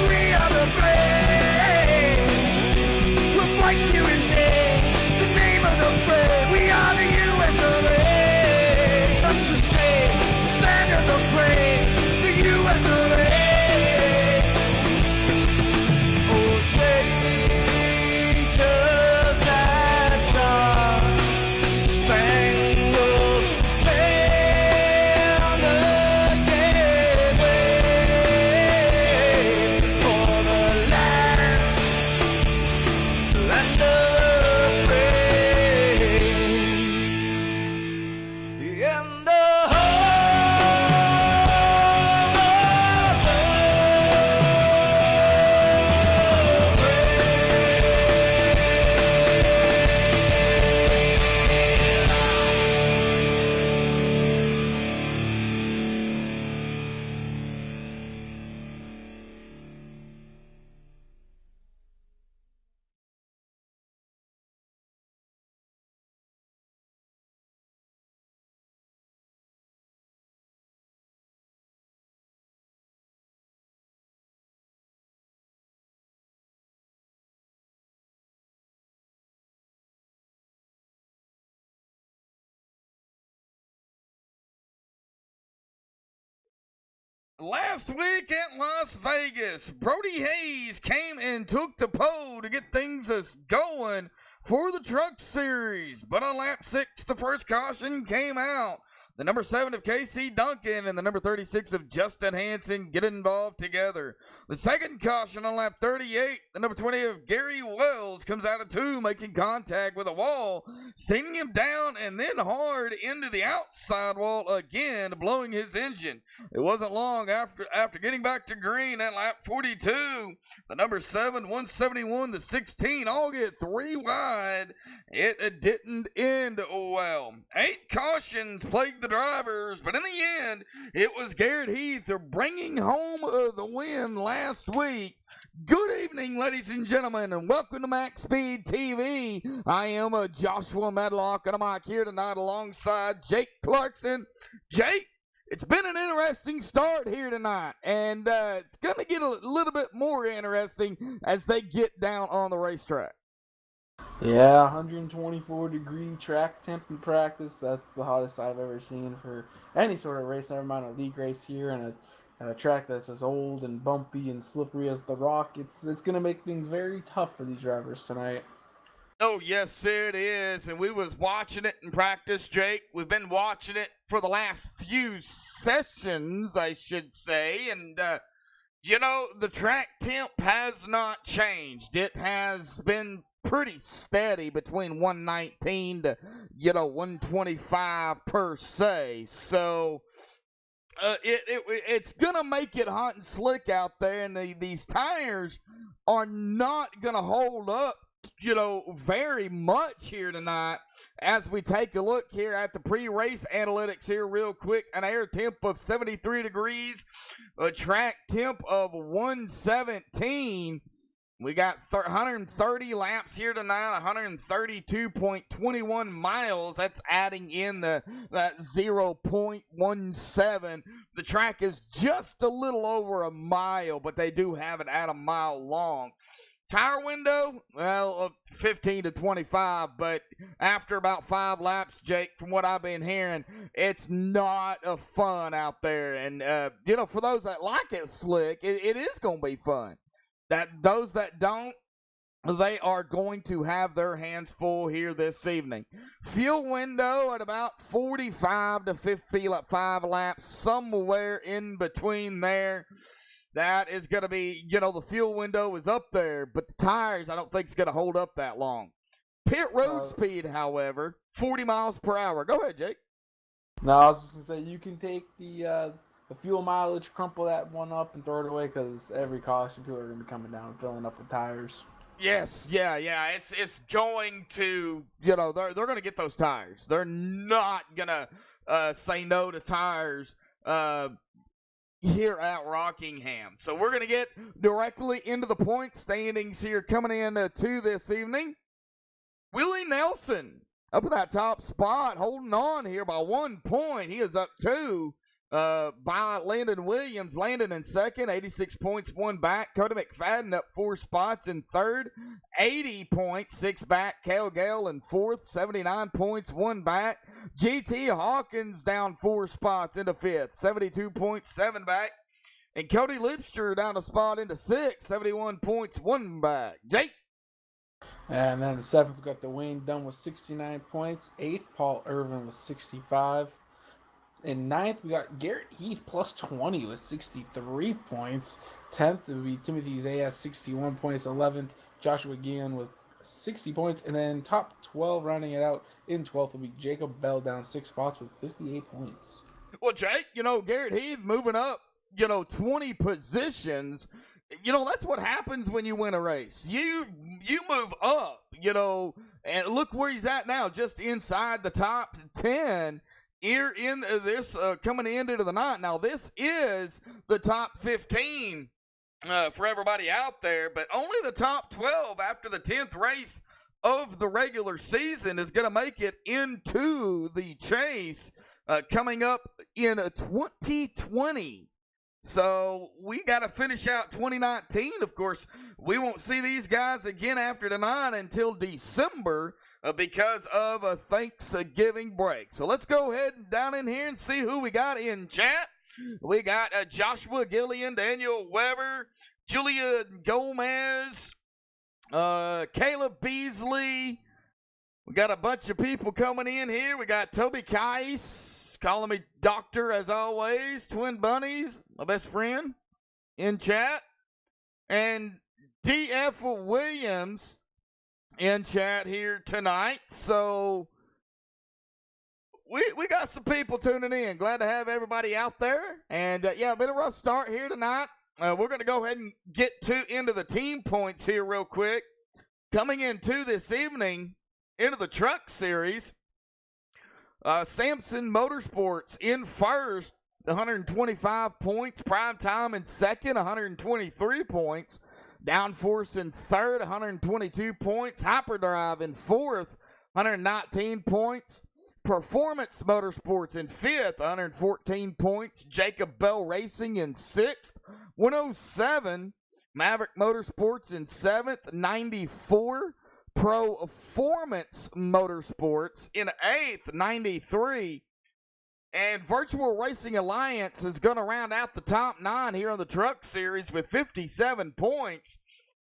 we are the brave. We'll fight you in name, the name of the brave. We are the US of A. Not to say, stand of the brave, the US of A. Oh, say, just that star, spangled banner, gateway for the land of the brave, and the Last week at Las Vegas, Brody Hayes came and took the pole to get things going for the Truck Series. But on lap 6, the first caution came out. The number 7 of Casey Duncan and the number 36 of Justin Hansen get involved together. The second caution on lap 38, the number 20 of Gary Wells comes out of 2, making contact with a wall, sending him down and then hard into the outside wall again, blowing his engine. It wasn't long after getting back to green at lap 42, the number 7, 171, the 16 all get 3 wide. It didn't end well. 8 cautions plagued the drivers, but in the end, it was Garrett Heath bringing home the win last week. Good evening, ladies and gentlemen, and welcome to MaxSpeedTV. I am Joshua Medlock, and I'm here tonight alongside Jake Clarkson. Jake, it's been an interesting start here tonight, and it's going to get a little bit more interesting as they get down on the racetrack. Yeah, 124-degree track temp in practice. That's the hottest I've ever seen for any sort of race, never mind a league race here, and a track that's as old and bumpy and slippery as the rock. It's going to make things very tough for these drivers tonight. Oh, yes, it is, and we was watching it in practice, Jake. We've been watching it for the last few sessions, I should say, and, the track temp has not changed. It has been pretty steady between 119 to 125 per se, so it's gonna make it hot and slick out there, and these tires are not gonna hold up very much here tonight. As we take a look here at the pre-race analytics here real quick, an air temp of 73 degrees, a track temp of 117. We got 130 laps here tonight, 132.21 miles. That's adding in that 0.17. The track is just a little over a mile, but they do have it at a mile long. Tire window, well, 15 to 25, but after about 5 laps, Jake, from what I've been hearing, it's not a fun out there. And, for those that like it slick, it is going to be fun. Those that don't, they are going to have their hands full here this evening. Fuel window at about 45 to 50, like 5 laps, somewhere in between there. That is going to be, the fuel window is up there, but the tires I don't think is going to hold up that long. Pit road speed, however, 40 miles per hour. Go ahead, Jake. No, I was just going to say, you can take the fuel mileage, crumple that one up, and throw it away, because every caution people are going to be coming down and filling up with tires. Yes, yeah. It's going to, they're going to get those tires. They're not going to say no to tires here at Rockingham. So we're going to get directly into the point standings here coming in to this evening. Willie Nelson up in that top spot, holding on here by 1 point. He is up 2. by Landon Williams. Landon in second, 86 points, one back. Cody McFadden up 4 spots in third, 80 points, 6 back. Cale Gale in fourth, 79 points, 1 back. GT Hawkins down 4 spots into fifth, 72 points, 7 back. And Cody Lipster down a spot into sixth, 71 points, 1 back. Jake. And then 7th, we got Dwayne Dunn with 69 points. 8th, Paul Irvin with 65. In 9th, we got Garrett Heath plus 20 with 63 points. 10th, it would be Timothy Zayas, 61 points. 11th, Joshua Guillen with 60 points. And then top 12, rounding it out in 12th, will be Jacob Bell down 6 spots with 58 points. Well, Jake, Garrett Heath moving up, 20 positions. That's what happens when you win a race. You move up, and look where he's at now, just inside the top 10 here in this coming into the night. Now, this is the top 15 for everybody out there, but only the top 12 after the 10th race of the regular season is going to make it into the chase coming up in 2020. So we got to finish out 2019. Of course, we won't see these guys again after tonight until December because of a Thanksgiving break. So let's go ahead and down in here and see who we got in chat. We got Joshua Gillian, Daniel Weber, Julia Gomez, Caleb Beasley. We got a bunch of people coming in here. We got Toby Kais. Calling me doctor as always. Twin Bunnies, my best friend, in chat. And D.F. Williams in chat here tonight. So we got some people tuning in. Glad to have everybody out there. And been a rough start here tonight. We're going to go ahead and get into the team points here real quick. Coming into this evening, into the truck series. Samson Motorsports in first, 125 points. Prime Time in second, 123 points. Downforce in third, 122 points. Hyperdrive in fourth, 119 points. Performance Motorsports in fifth, 114 points. Jacob Bell Racing in sixth, 107. Maverick Motorsports in seventh, 94. Performance Motorsports in 8th, 93. And Virtual Racing Alliance is going to round out the top 9 here on the Truck Series with 57 points.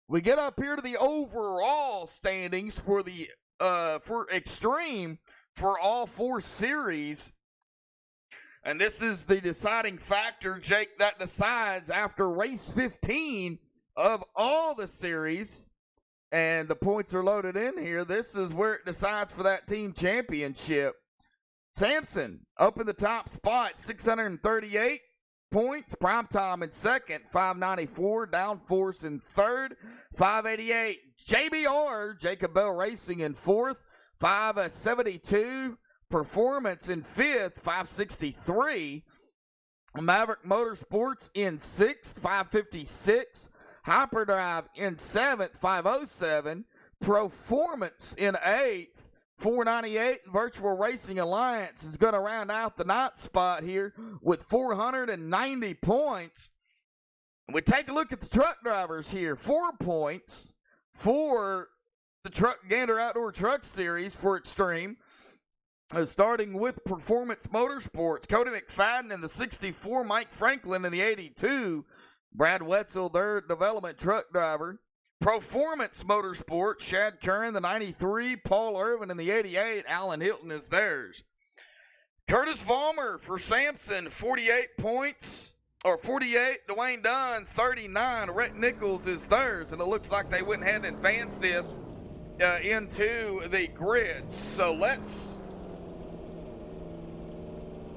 We get up here to the overall standings for the for Extreme for all 4 series. And this is the deciding factor, Jake, that decides after race 15 of all the series. And the points are loaded in here. This is where it decides for that team championship. Samson up in the top spot, 638 points. Primetime in second, 594. Downforce in third, 588. JBR, Jacob Bell Racing in fourth, 572. Performance in fifth, 563. Maverick Motorsports in sixth, 556. Hyperdrive in 7th, 507. Performance in 8th, 498. Virtual Racing Alliance is going to round out the 9th spot here with 490 points. We take a look at the truck drivers here. 4 points for the Truck Gander Outdoor Truck Series for Extreme. Starting with Performance Motorsports, Cody McFadden in the 64, Mike Franklin in the 82. Brad Wetzel, their development truck driver. Performance Motorsports, Shad Curran, the 93. Paul Irvin in the 88. Alan Hilton is theirs. Curtis Vollmer for Samson, 48 points. Or 48. Dwayne Dunn, 39. Rhett Nichols is theirs. And it looks like they went ahead and advanced this into the grid. So let's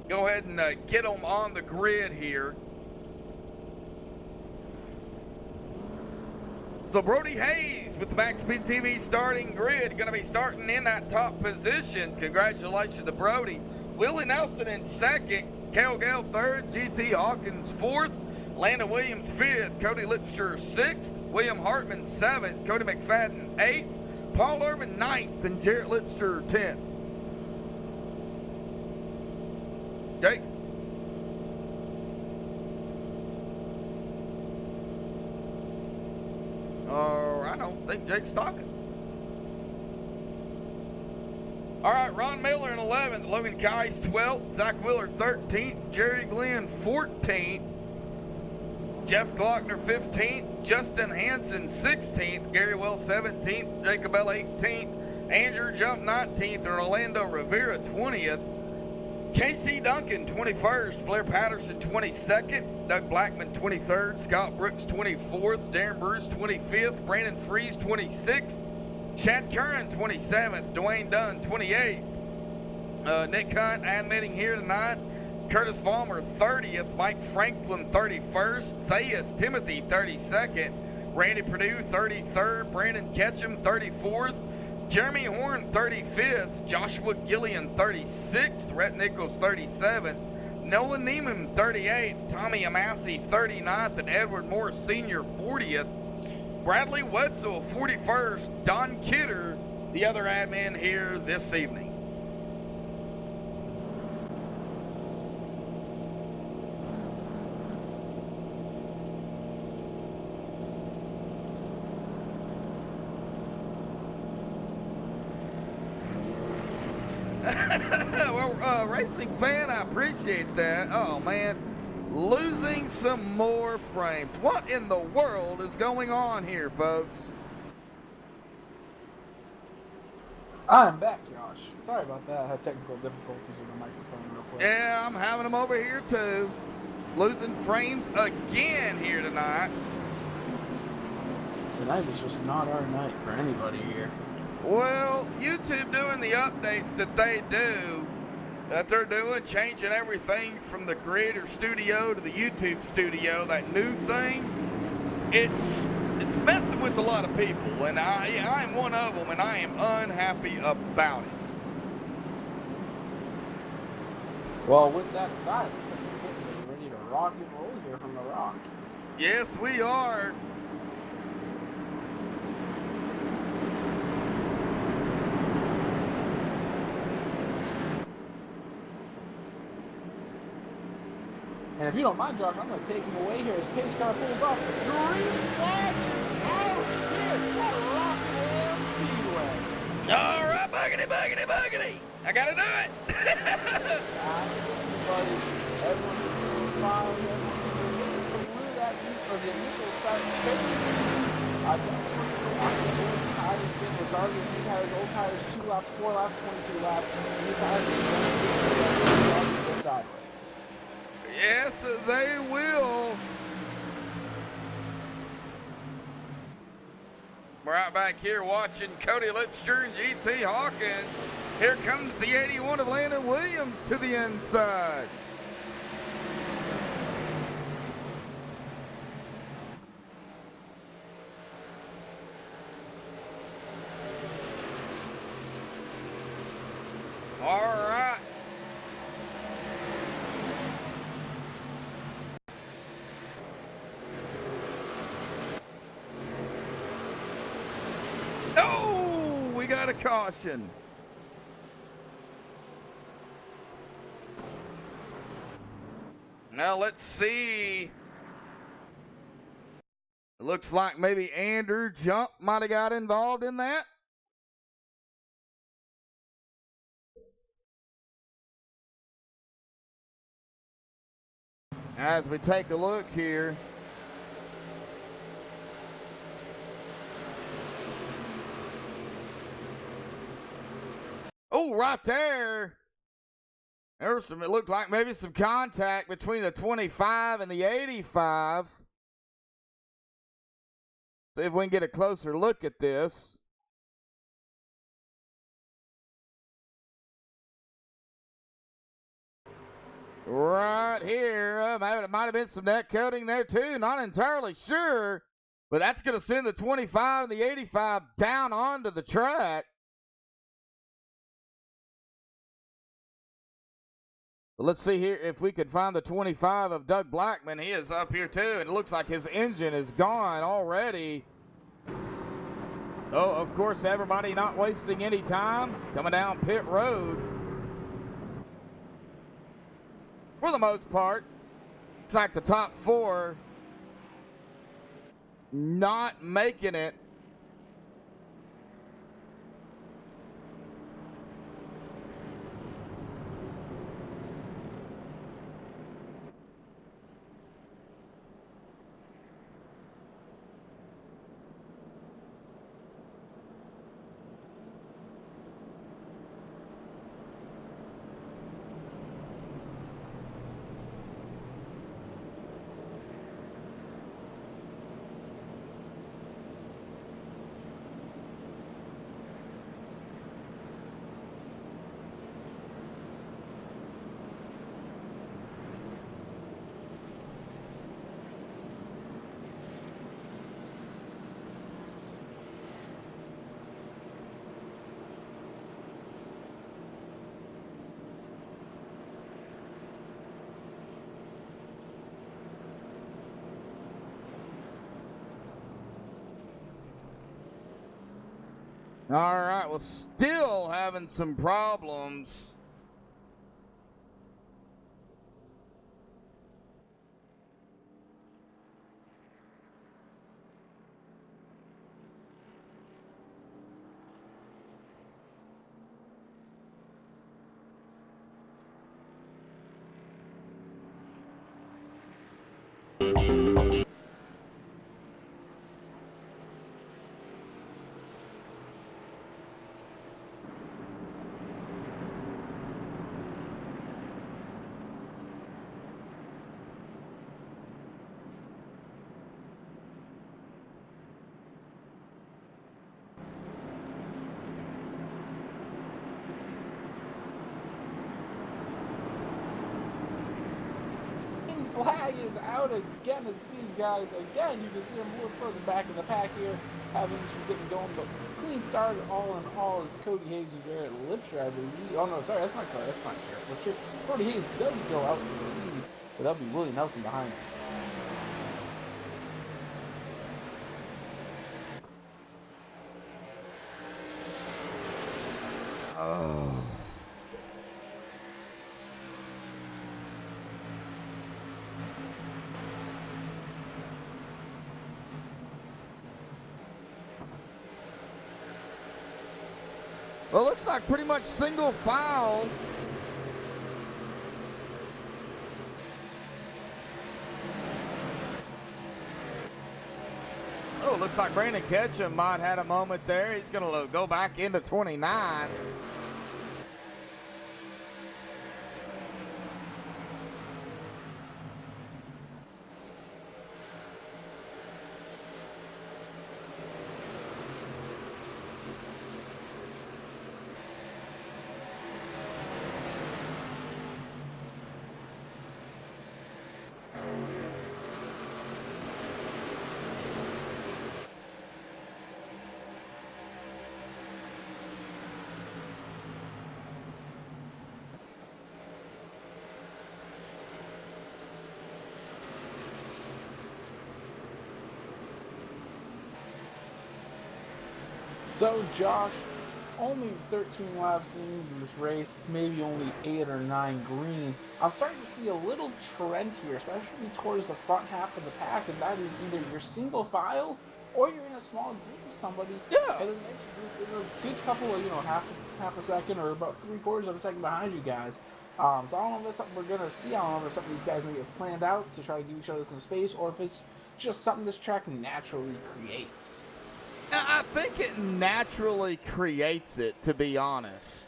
go ahead and get them on the grid here. So Brody Hayes with the MaxSpeedTV starting grid, going to be starting in that top position. Congratulations to Brody. Willie Nelson in second, Cale Gale third, GT Hawkins fourth, Landon Williams fifth, Cody Lipster sixth, William Hartman seventh, Cody McFadden eighth, Paul Irvin ninth, and Jarrett Lipster 10th. Jake? Or I don't think Jake's talking. All right, Ron Miller in 11th, Logan Kais 12th, Zach Willard 13th, Jerry Glenn 14th, Jeff Glockner 15th, Justin Hansen 16th, Gary Wells 17th, Jacob L 18th, Andrew Jump 19th, and Orlando Rivera 20th, Casey Duncan 21st, Blair Patterson 22nd, Doug Blackman 23rd, Scott Brooks 24th, Darren Bruce 25th, Brandon Freeze 26th, Chad Curran 27th, Dwayne Dunn 28th, Nick Hunt admitting here tonight, Curtis Vollmer 30th, Mike Franklin 31st, Zayas Timothy 32nd, Randy Purdue 33rd, Brandon Ketchum 34th, Jeremy Horn 35th, Joshua Gillian 36th, Rhett Nichols 37th, Nolan Neiman 38th, Tommy Amassi 39th, and Edward Morris Sr. 40th. Bradley Wetzel 41st, Don Kidder, the other admin here this evening. Well, racing fan, I appreciate that. Oh man, losing some more frames. What in the world is going on here, folks? I'm back, Josh. Sorry about that. I had technical difficulties with the microphone real quick. Yeah, I'm having them over here too. Losing frames again here tonight. Tonight is just not our night for anybody here. Well, YouTube doing the updates that they do, that they're doing, changing everything from the creator studio to the YouTube studio, that new thing, it's messing with a lot of people, and I am one of them, and I am unhappy about it. Well, with that aside, we're ready to rock and roll here from the Rock. Yes, we are. And if you don't mind, Josh, I'm going to take him away here as pace car pulls off. Green flag out here at Rockland Speedway. All right, buggity, buggity, buggity. I got to do it. Everyone is feeling fine. Everyone's through that for the initial start. I definitely want to watch the old tires again, regardless of new tires, old tires, 2 laps, 4 laps, 22 laps. New tires are going to go sideways. Yes, they will. We're right back here watching Cody Lipster and GT Hawkins. Here comes the 81 of Landon Williams to the inside. All right. Oh, we got a caution. Now let's see. It looks like maybe Andrew Jump might have got involved in that. As we take a look here. Oh, right there. There was some, it looked like maybe some contact between the 25 and the 85. See if we can get a closer look at this. Right here. It might have been some net coating there too. Not entirely sure. But that's going to send the 25 and the 85 down onto the track. Let's see here if we can find the 25 of Doug Blackman. He is up here too, and it looks like his engine is gone already. Oh, of course, everybody not wasting any time. Coming down pit road. For the most part, it's like the top four not making it. All right, well, still having some problems. Flag is out again as these guys, again, you can see them a little further back in the pack here, having issues getting going, but clean start all in all is Cody Hayes and Garrett Lipsher, I believe. Oh no, sorry, that's not Garrett Lipsher. Cody Hayes does go out to the lead, but that'll be Willie Nelson behind him. Oh. Well, looks like pretty much single file. Oh, looks like Brandon Ketchum might have had a moment there. He's going to go back into 29. So, Josh, only 13 laps into this race, maybe only 8 or 9 green. I'm starting to see a little trend here, especially towards the front half of the pack, and that is either you're single file or you're in a small group with somebody. Yeah. And the next group is a good couple of, half a second or about 3/4 of a second behind you guys. So I don't know if that's something we're going to see. I don't know if some of these guys maybe have planned out to try to give each other some space, or if it's just something this track naturally creates. I think it naturally creates it, to be honest.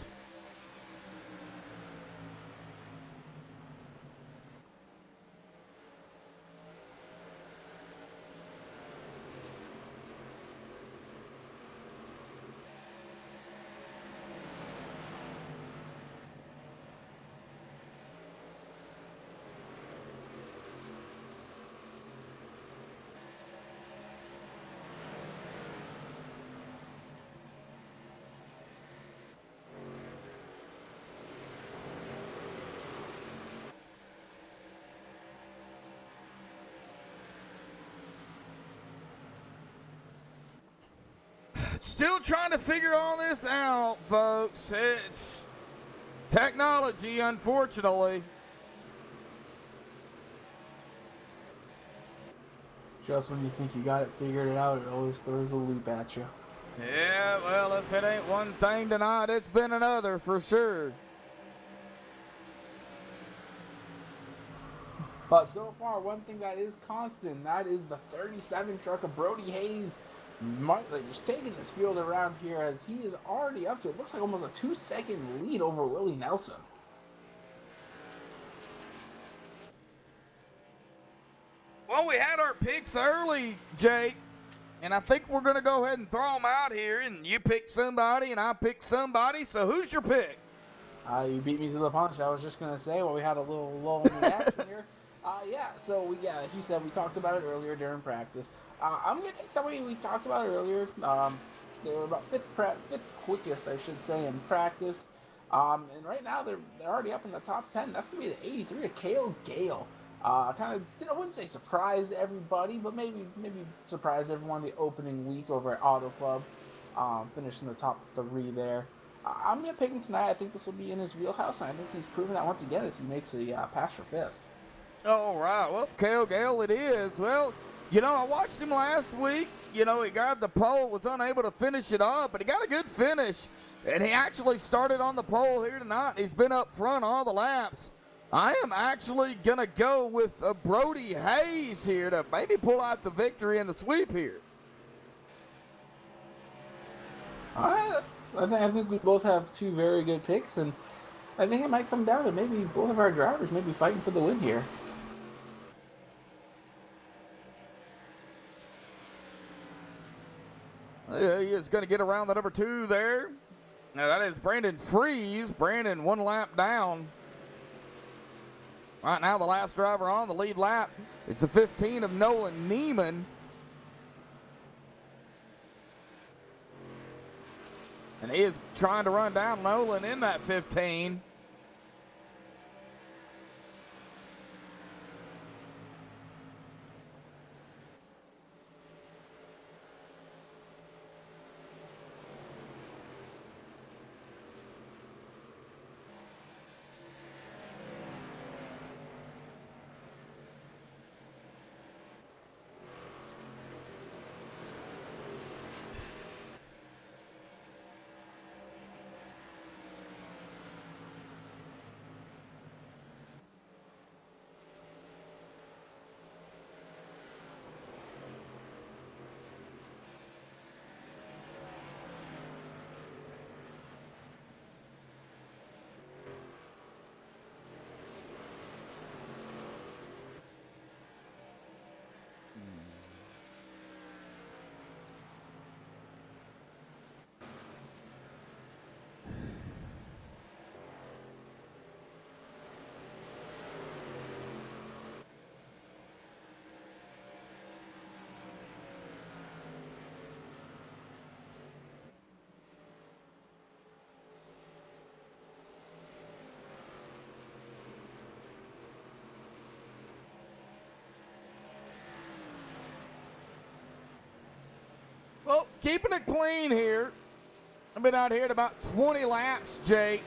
Still trying to figure all this out, folks. It's technology, unfortunately. Just when you think you got it figured out, it always throws a loop at you. Yeah, well, if it ain't one thing tonight, it's been another for sure. But so far, one thing that is constant, that is the 37 truck of Brody Hayes. Just taking this field around here as he is already up to, it looks like almost a 2-second lead over Willie Nelson. Well, we had our picks early, Jake, and I think we're going to go ahead and throw them out here, and you pick somebody and I pick somebody, so who's your pick? You beat me to the punch. I was just going to say, well, we had a little lull in the action here. Like you said, we talked about it earlier during practice. I'm going to take somebody we talked about earlier. They were about fifth quickest, I should say, in practice. And right now, they're already up in the top 10. That's going to be the 83 of Cale Gale. Kind of, I wouldn't say surprised everybody, but maybe surprised everyone the opening week over at Auto Club. Finishing the top 3 there. I'm going to pick him tonight. I think this will be in his wheelhouse, and I think he's proven that once again as he makes a pass for 5th. All right, well, Cale Gale it is. Well, I watched him last week. He grabbed the pole, was unable to finish it up, but he got a good finish. And he actually started on the pole here tonight. He's been up front all the laps. I am actually going to go with Brody Hayes here to maybe pull out the victory in the sweep here. All right, I think we both have 2 very good picks, and I think it might come down to maybe both of our drivers maybe fighting for the win here. He is going to get around the number 2 there. Now that is Brandon Freeze. Brandon 1 lap down. Right now the last driver on the lead lap is the 15 of Nolan Neiman. And he is trying to run down Nolan in that 15. Well, keeping it clean here. I've been out here at about 20 laps, Jake.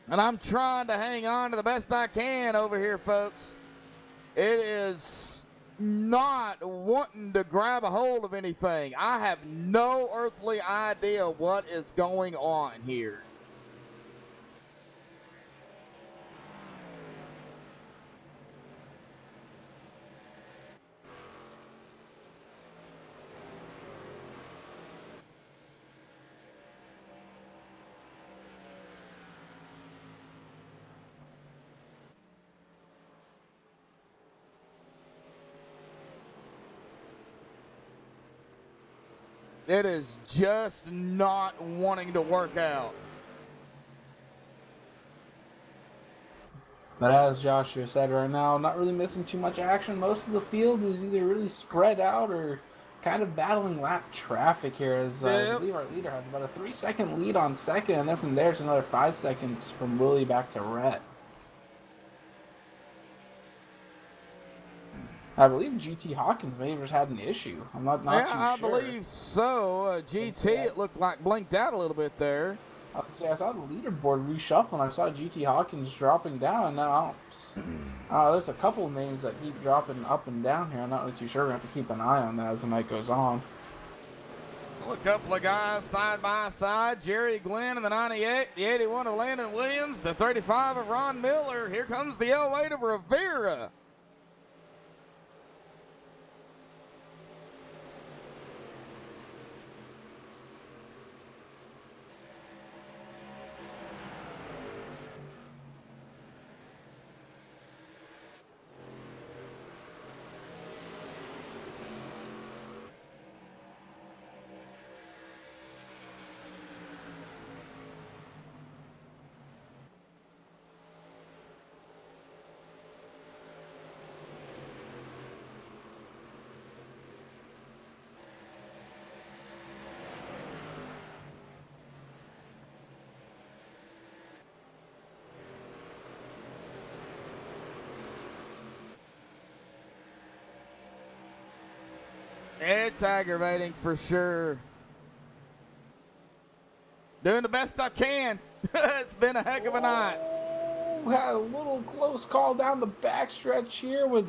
And I'm trying to hang on to the best I can over here, folks. It is not wanting to grab a hold of anything. I have no earthly idea what is going on here. It is just not wanting to work out. But as Joshua said right now, not really missing too much action. Most of the field is either really spread out or kind of battling lap traffic here, as I believe our leader has about a 3-second lead on second, and then from there it's another 5 seconds from Willie back to Rhett. I believe GT Hawkins may have just had an issue. I'm not too sure. I believe so. GT, it looked like blinked out a little bit there. I saw the leaderboard reshuffling. I saw GT Hawkins dropping down, and now there's a couple of names that keep dropping up and down here. I'm not really too sure. We have to keep an eye on that as the night goes on. Well, a couple of guys side by side. Jerry Glenn in the 98, the 81 of Landon Williams, the 35 of Ron Miller. Here comes the 08 of Rivera. It's aggravating for sure. Doing the best I can. It's been a heck of a night. We had a little close call down the backstretch here with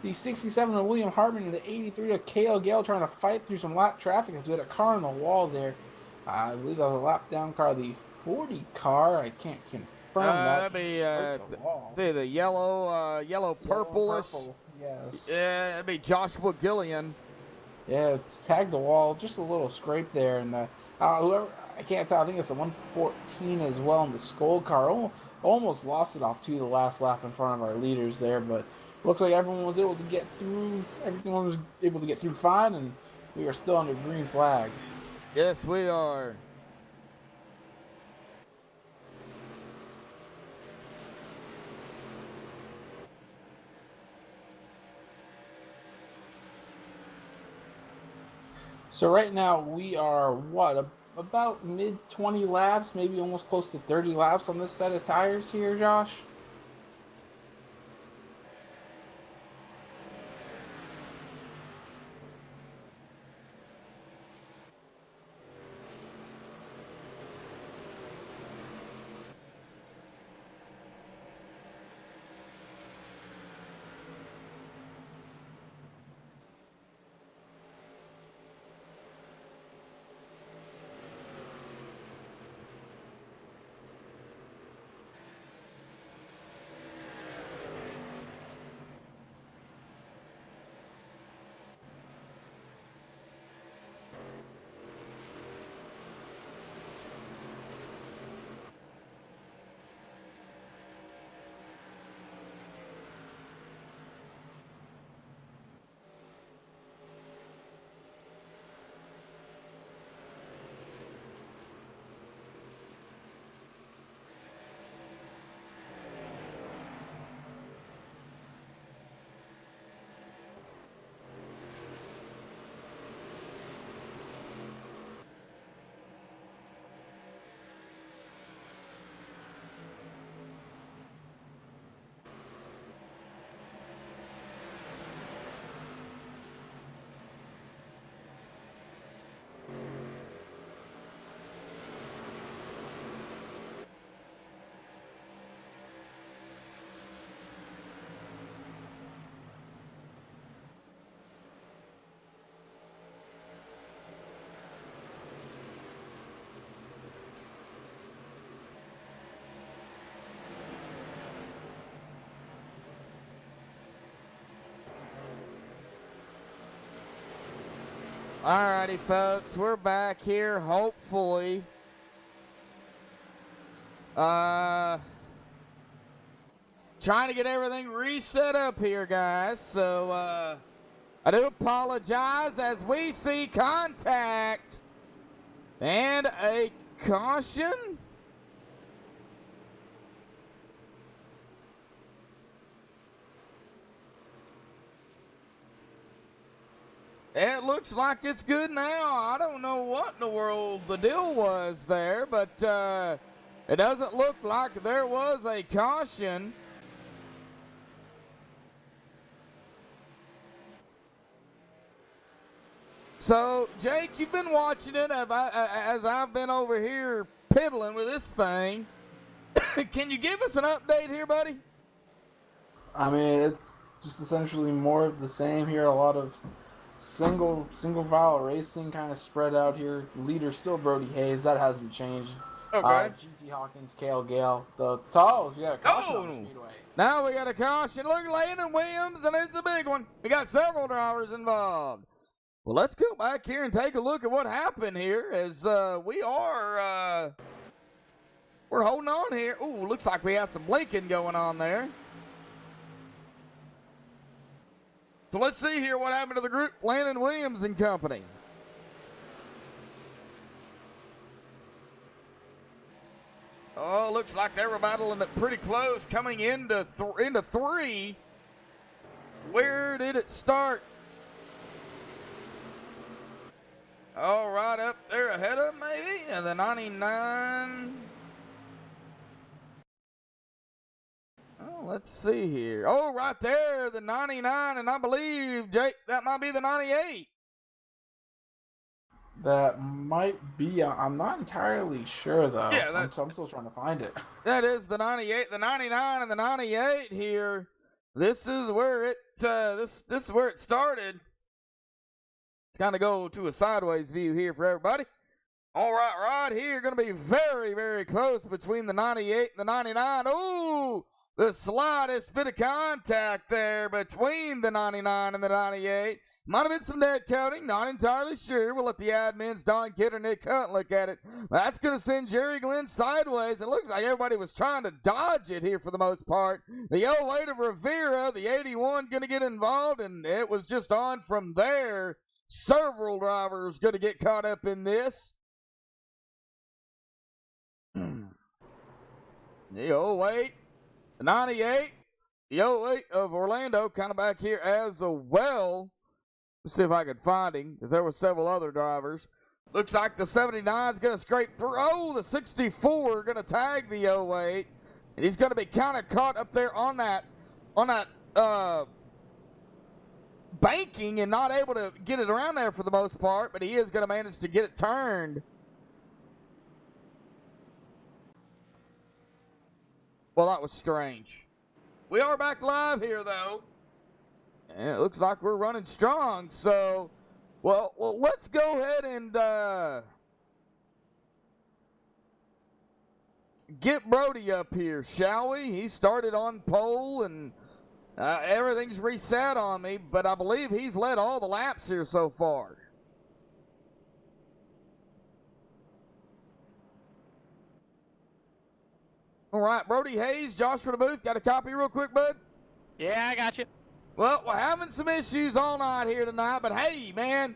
the 67 of William Hartman and the 83 of Cale Gale trying to fight through some lap traffic as we had a car on the wall there. I believe that was a lap down car, the 40 car. I can't confirm that. That'd be the yellow purplish. Purple. Yes. Yeah, that'd be Joshua Gillian. Yeah, it's tagged the wall, just a little scrape there, and whoever, I can't tell. I think it's a 114 as well in the Skull car. Almost lost it off to the last lap in front of our leaders there, but looks like everyone was able to get through. Everyone was able to get through fine, and we are still under green flag. Yes, we are. So right now we are about mid 20 laps, maybe almost close to 30 laps on this set of tires here, Josh. Alrighty, folks, we're back here, hopefully. Trying to get everything reset up here, guys. So, I do apologize as we see contact and a caution. It looks like it's good now. I don't know what in the world the deal was there, but it doesn't look like there was a caution. So, Jake, you've been watching it as I've been over here piddling with this thing. Can you give us an update here, buddy? I mean, it's just essentially more of the same here. A lot of single file racing kind of spread out here. Leader still Brody Hayes. That hasn't changed. Okay. GT Hawkins, Cale Gale. The Tolls, we got a caution on the speedway. Now we got a caution. Look, Landon Williams, and it's a big one. We got several drivers involved. Well, let's go back here and take a look at what happened here as we're holding on here. Ooh, looks like we had some blinking going on there. So let's see here what happened to the group, Landon Williams and company. Oh, looks like they were battling it pretty close, coming into three. Where did it start? Oh, right up there ahead of maybe, and the 99. Oh, let's see here. Oh, right there, the 99, and I believe, Jake, that might be the 98. That might be. I'm not entirely sure though. Yeah, I'm still trying to find it. That is the 98, the 99, and the 98 here. This is where it. This is where it started. Let's kind of go to a sideways view here for everybody. All right here, going to be very, very close between the 98 and the 99. Ooh, the slightest bit of contact there between the 99 and the 98. Might have been some dead coating, not entirely sure. We'll let the admins, Don Kidd or Nick Hunt, look at it. That's going to send Jerry Glenn sideways. It looks like everybody was trying to dodge it here for the most part. The 08 of Rivera, the 81, going to get involved, and it was just on from there. Several drivers going to get caught up in this. The 08, the 98, the 08 of Orlando kind of back here as well. Let's see if I can find him, because there were several other drivers. Looks like the 79 is going to scrape through. Oh, the 64 going to tag the 08. And he's going to be kind of caught up there on that banking and not able to get it around there for the most part, but he is going to manage to get it turned. Well, that was strange. We are back live here, though. And it looks like we're running strong, so, well let's go ahead and get Brody up here, shall we? He started on pole, and everything's reset on me, but I believe he's led all the laps here so far. All right, Brody Hayes, Josh for the booth. Got a copy real quick, bud? Yeah, I got you. Well, we're having some issues all night here tonight, but hey, man,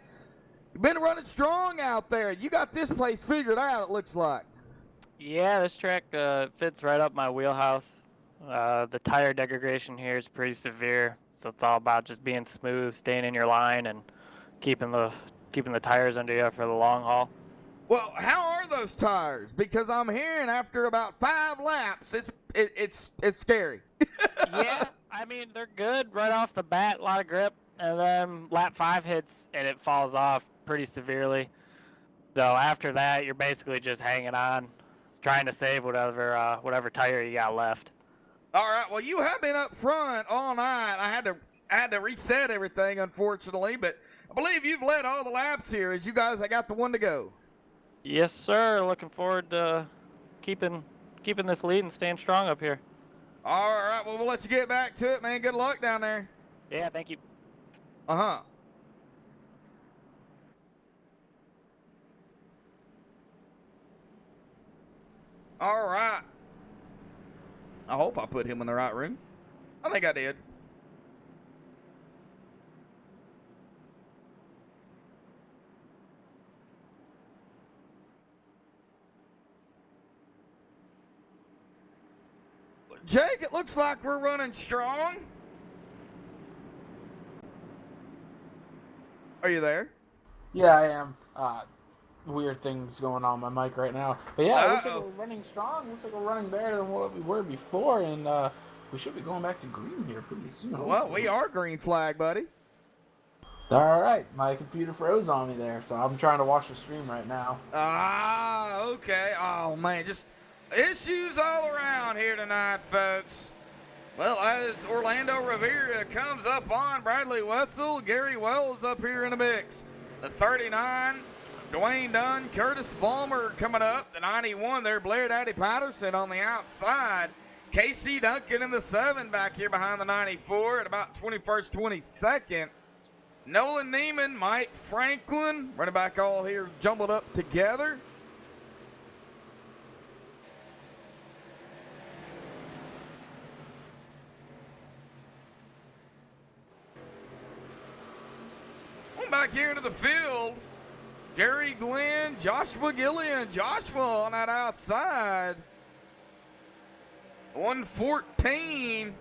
you've been running strong out there. You got this place figured out, it looks like. Yeah, this track fits right up my wheelhouse. The tire degradation here is pretty severe, so it's all about just being smooth, staying in your line, and keeping the tires under you for the long haul. Well, how are those tires? Because I'm hearing after about 5 laps, it's scary. Yeah, I mean, they're good right off the bat, a lot of grip, and then lap 5 hits and it falls off pretty severely. So after that, you're basically just hanging on, trying to save whatever tire you got left. All right, well, you have been up front all night. I had to reset everything, unfortunately, but I believe you've led all the laps here as you guys, I got the one to go. Yes, sir. Looking forward to keeping this lead and staying strong up here. All right, well, we'll let you get back to it, man. Good luck down there. Yeah, thank you. Uh-huh. All right. I hope I put him in the right room. I think I did. Jake, it looks like we're running strong. Are you there? Yeah, I am. Weird things going on my mic right now. But yeah, it looks like we're running strong. Looks like we're running better than what we were before, and we should be going back to green here pretty soon. Well, we are green flag, buddy. All right, my computer froze on me there, so I'm trying to watch the stream right now. Ah, okay. Oh, man, just issues all around here tonight, folks. Well, as Orlando Rivera comes up on Bradley Wetzel, Gary Wells up here in the mix. The 39, Dwayne Dunn, Curtis Fulmer coming up. The 91 there, Blair Daddy Patterson on the outside. Casey Duncan in the 7 back here behind the 94 at about 21st, 22nd. Nolan Neiman, Mike Franklin, running back all here jumbled up together. Back here into the field, Jerry Glenn, Joshua Gillian, Joshua on that outside. 114.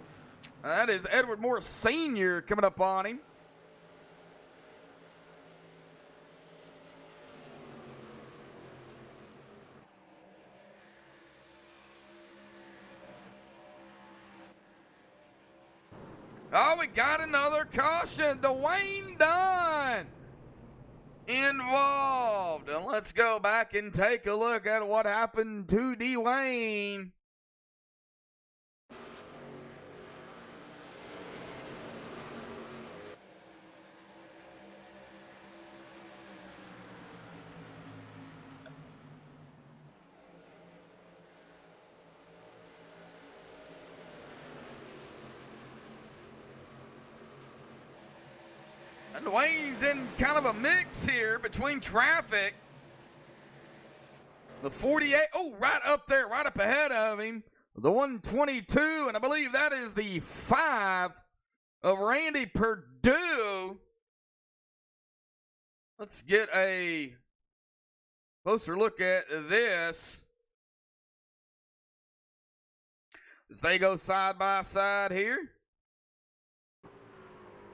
That is Edward Morris Sr. coming up on him. Oh, we got another caution. Dwayne Dunn involved. And let's go back and take a look at what happened to Dwayne. Dwayne's in kind of a mix here between traffic. The 48, oh, right up there, right up ahead of him. The 122, and I believe that is the 5 of Randy Perdue. Let's get a closer look at this as they go side by side here.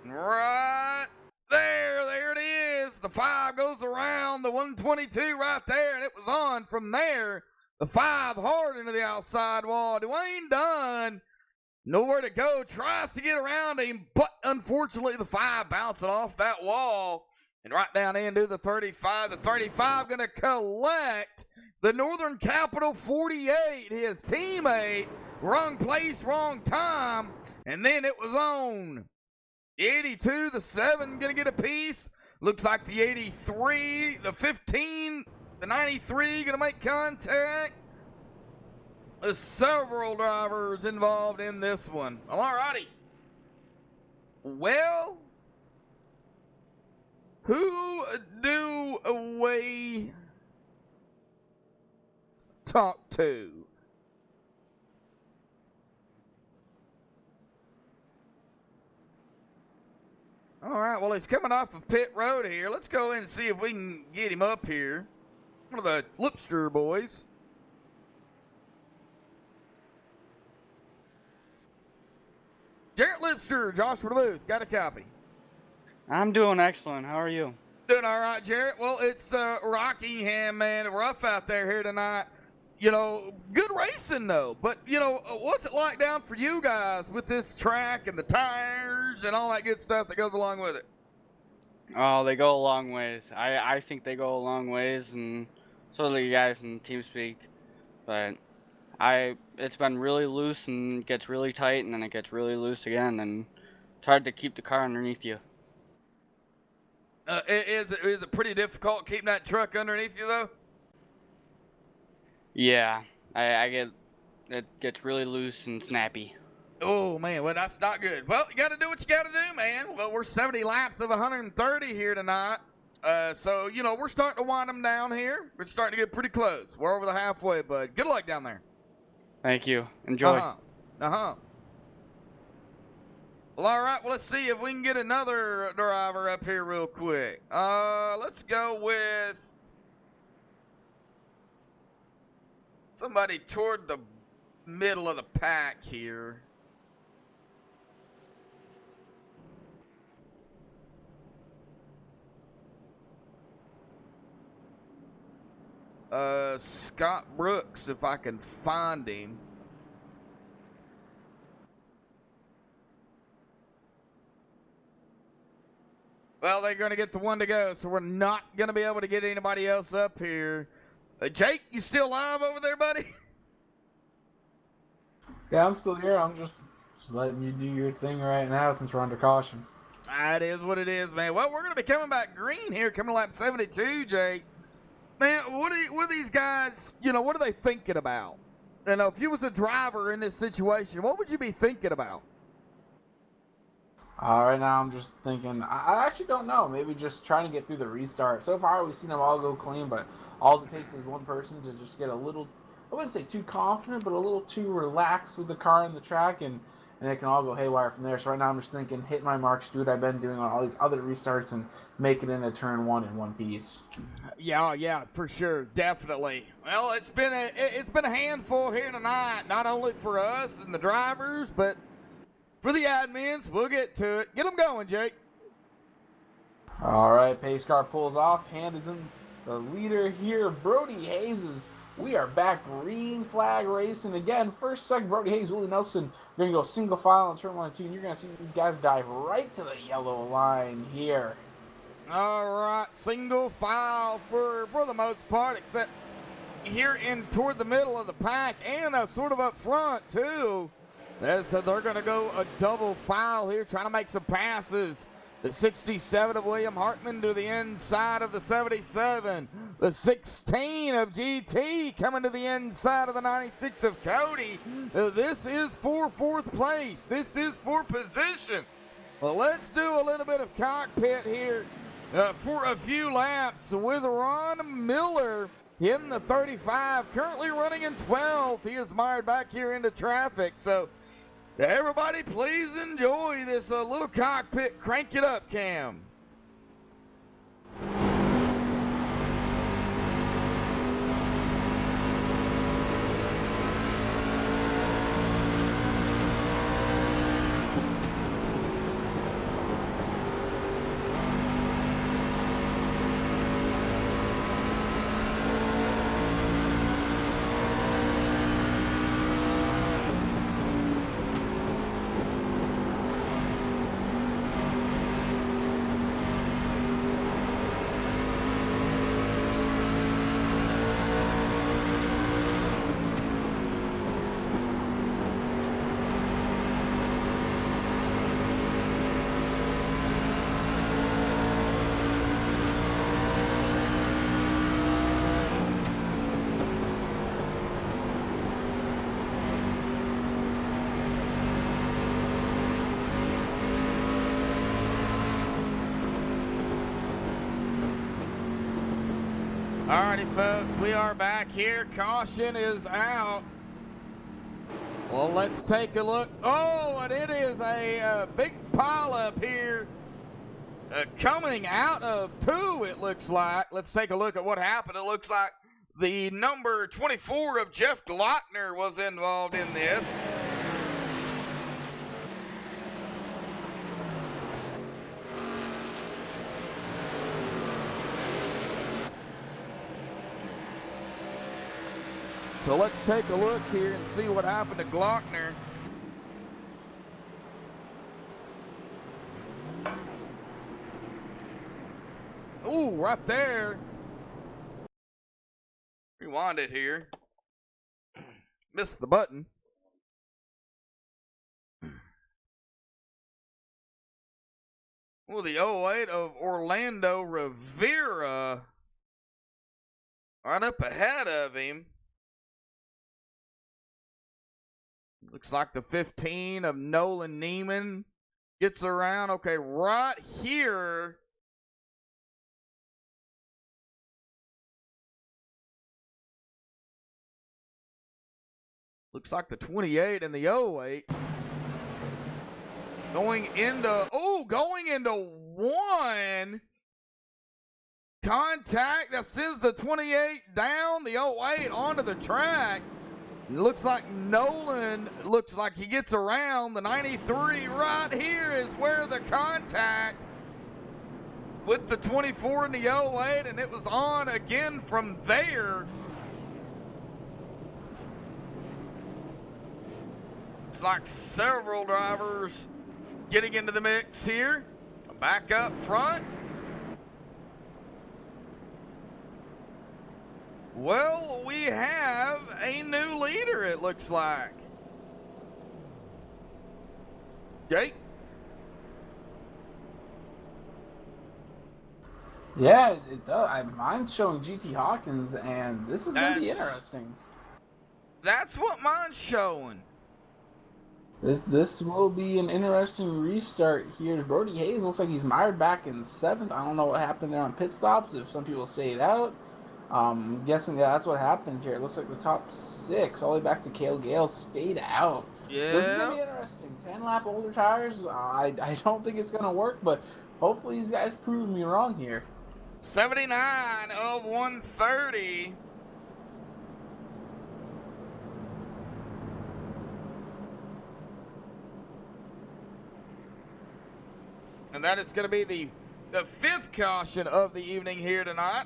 Right there it is. The 5 goes around the 122 right there, and it was on from there. The 5 hard into the outside wall. Dwayne Dunn, nowhere to go, tries to get around him, but unfortunately the 5 bouncing off that wall and right down into the 35. The 35 going to collect the Northern Capital 48. His teammate, wrong place, wrong time, and then it was on. 82, the 7 going to get a piece. Looks like the 83, the 15, the 93 going to make contact. There's several drivers involved in this one. All righty. Well, who do we talk to? All right, well, he's coming off of pit road here. Let's go in and see if we can get him up here. One of the Lipster boys. Jarrett Lipster, Joshua Booth, got a copy. I'm doing excellent. How are you? Doing all right, Jarrett. Well, it's Rockingham, man. Rough out there here tonight. You know, good racing, though. But, you know, what's it like down for you guys with this track and the tires and all that good stuff that goes along with it? Oh, they go a long ways. I think they go a long ways, and so do you guys in TeamSpeak. But it's been really loose and gets really tight, and then it gets really loose again, and it's hard to keep the car underneath you. Is it pretty difficult keeping that truck underneath you, though? Yeah, it gets really loose and snappy. Oh, man, well, that's not good. Well, you got to do what you got to do, man. Well, we're 70 laps of 130 here tonight. So, you know, we're starting to wind them down here. We're starting to get pretty close. We're over the halfway, bud. Good luck down there. Thank you. Enjoy. Well, all right. Well, let's see if we can get another driver up here real quick. Let's go with somebody toward the middle of the pack here. Scott Brooks, if I can find him. Well, they're going to get the one to go, so we're not going to be able to get anybody else up here. Jake, you still live over there, buddy? Yeah, I'm still here. I'm just letting you do your thing right now since we're under caution. That is what it is, man. Well, we're going to be coming back green here, coming to lap 72, Jake. Man, what are these guys, what are they thinking about? If you was a driver in this situation, what would you be thinking about? Right now, I'm just thinking, I actually don't know. Maybe just trying to get through the restart. So far, we've seen them all go clean, but all it takes is one person to just get a little, I wouldn't say too confident, but a little too relaxed with the car and the track, and it can all go haywire from there. So right now, I'm just thinking, hit my marks, do what I've been doing on all these other restarts, and make it into turn one in one piece. Yeah, for sure, definitely. Well, it's been a handful here tonight, not only for us and the drivers, but for the admins. We'll get to it. Get them going, Jake. All right, pace car pulls off. Hand is in the leader here. Brody Hayes we are back green flag racing again. First, second, Brody Hayes, Willie Nelson. We're going to go single file on turn 1 and 2, and you're going to see these guys dive right to the yellow line here. All right, single file for the most part, except here toward the middle of the pack and sort of up front, too. So they're going to go a double file here, trying to make some passes. The 67 of William Hartman to the inside of the 77. The 16 of GT coming to the inside of the 96 of Cody. This is for fourth place. This is for position. Well, let's do a little bit of cockpit here for a few laps with Ron Miller in the 35, currently running in 12th. He is mired back here into traffic. So everybody, please enjoy this little cockpit. Crank it up, Cam. Alrighty, folks, we are back here. Caution is out. Well, let's take a look. Oh, and it is a big pileup here coming out of 2, it looks like. Let's take a look at what happened. It looks like the number 24 of Jeff Glockner was involved in this. So let's take a look here and see what happened to Glockner. Ooh, right there. Rewind it here. Missed the button. Well, the 08 of Orlando Rivera right up ahead of him. Looks like the 15 of Nolan Neiman gets around. Okay, right here. Looks like the 28 and the 08. Going into 1. Contact that sends the 28 down, the 08 onto the track. It looks like Nolan, looks like he gets around the 93. Right here is where the contact with the 24 and the 08, and it was on again from there. It's like several drivers getting into the mix here. Back up front. Well, we have a new leader, it looks like. Jake? Yeah, it does. Mine's showing GT Hawkins, and this is going to be interesting. That's what mine's showing. This will be an interesting restart here. Brody Hayes looks like he's mired back in 7th. I don't know what happened there on pit stops, if some people stayed out. I'm guessing that's what happened here. It looks like the top 6, all the way back to Cale Gale, stayed out. Yeah. So this is going to be interesting. 10-lap older tires. I don't think it's going to work, but hopefully these guys prove me wrong here. 79 of 130. And that is going to be the 5th caution of the evening here tonight.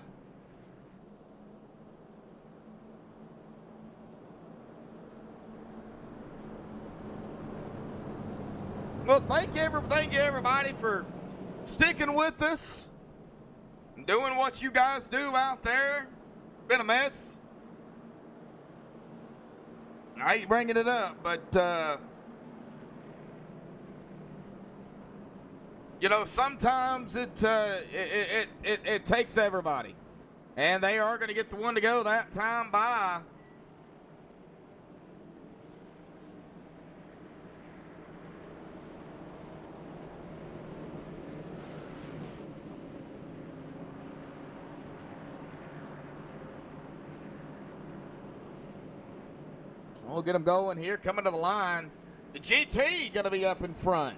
Well, thank you everybody for sticking with us and doing what you guys do out there. Been a mess. I hate bringing it up, but you know, sometimes it takes everybody, and they are going to get the one to go that time by. We'll get them going here, coming to the line. The GT going to be up in front.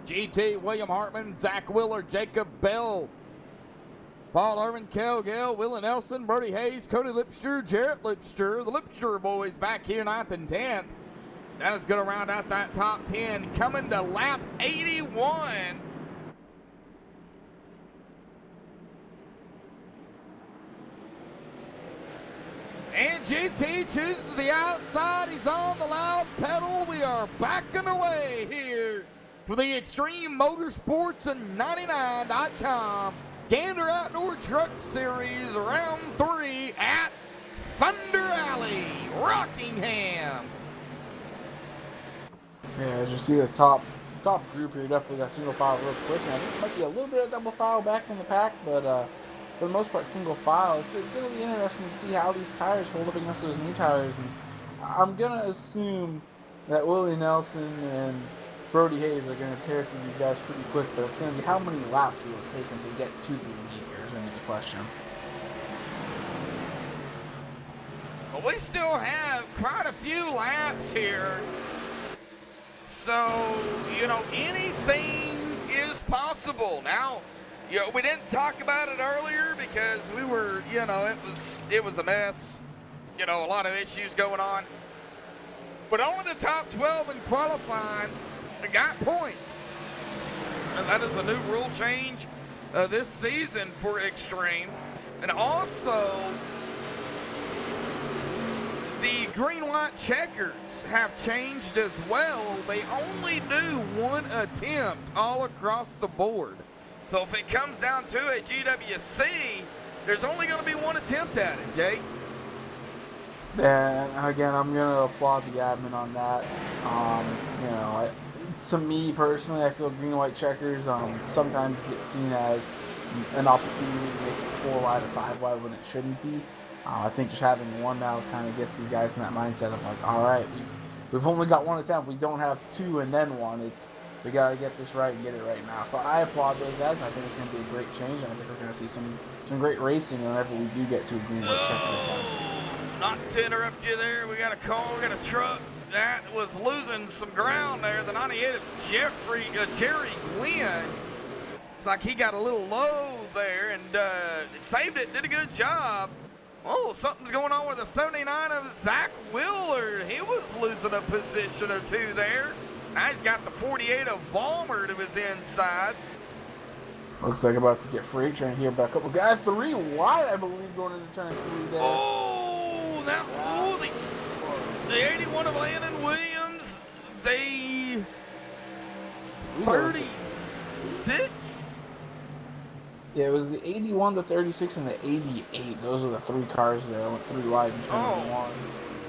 GT, William Hartman, Zach Wheeler, Jacob Bell, Paul Irvin, Cale Gale, Willie Nelson, Brody Hayes, Cody Lipster, Jarrett Lipster. The Lipster boys back here 9th and 10th. That is going to round out that top 10. Coming to lap 81. And GT chooses the outside. He's on the loud pedal. We are backing away here for the Extreme Motorsports and 99.com Gander Outdoor Truck Series Round 3 at Thunder Alley, Rockingham. Yeah, as you see the top group here, definitely got single file real quick. And I think there might be a little bit of double file back in the pack, but for the most part, single file. It's going to be interesting to see how these tires hold up against those new tires. And I'm going to assume that Willie Nelson and Brody Hayes are going to tear through these guys pretty quick, but it's going to be how many laps will it take them to get to the lead here is going to be the question. Well, we still have quite a few laps here. So, you know, anything is possible. Now, you know, we didn't talk about it earlier because we were, you know, it was a mess. You know, a lot of issues going on. But only the top 12 in qualifying got points. And that is a new rule change this season for Extreme. And also, the green-white checkers have changed as well. They only do one attempt all across the board. So if it comes down to a GWC, there's only going to be one attempt at it, Jake. And again, I'm going to applaud the admin on that. You know, to me personally, I feel green and white checkers sometimes get seen as an opportunity to make it 4 wide or 5 wide when it shouldn't be. I think just having one now kind of gets these guys in that mindset of like, all right, we've only got one attempt. We don't have 2 and then 1. We got to get this right and get it right now. So I applaud those guys. I think it's going to be a great change. I think we're going to see some great racing whenever we do get to a green white checker. Not to interrupt you there, we got a call, we got a truck that was losing some ground there. The 98 of Jerry Glenn. It's like he got a little low there and saved it, did a good job. Oh, something's going on with the 79 of Zach Wheeler. He was losing a position or 2 there. Now he's got the 48 of Vollmer to his inside. Looks like about to get freight train here by a couple guys. 3 wide, I believe, going into turn 3 there. Oh, now, the 81 of Landon Williams, they Yeah, it was the 81, the 36, and the 88. Those are the 3 cars that went 3 wide in turn Oh. 1.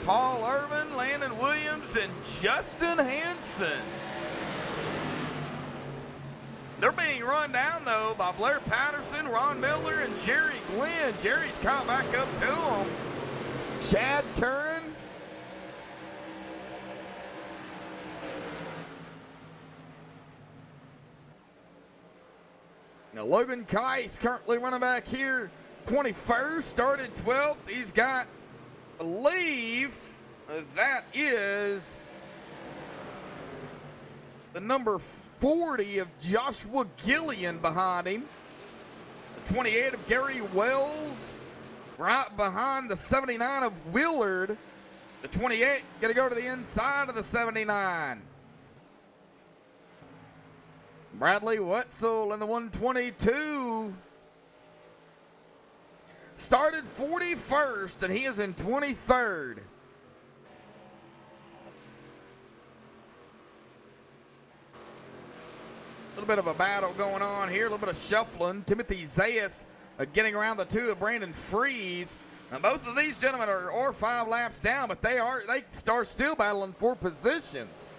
Paul Irvin, Landon Williams, and Justin Hansen. They're being run down, though, by Blair Patterson, Ron Miller, and Jerry Glenn. Jerry's caught back up to him. Chad Curran. Now, Logan Keiss currently running back here. 21st, started 12th. He's got, I believe, that is the number 40 of Joshua Gillian behind him. The 28 of Gary Wells. Right behind the 79 of Willard. The 28 going to go to the inside of the 79. Bradley Wetzel in the 122. Started 41st, and he is in 23rd. A little bit of a battle going on here, a little bit of shuffling. Timothy Zayas getting around the 2 of Brandon Freeze. Now, both of these gentlemen are 5 laps down, but they are still battling for positions.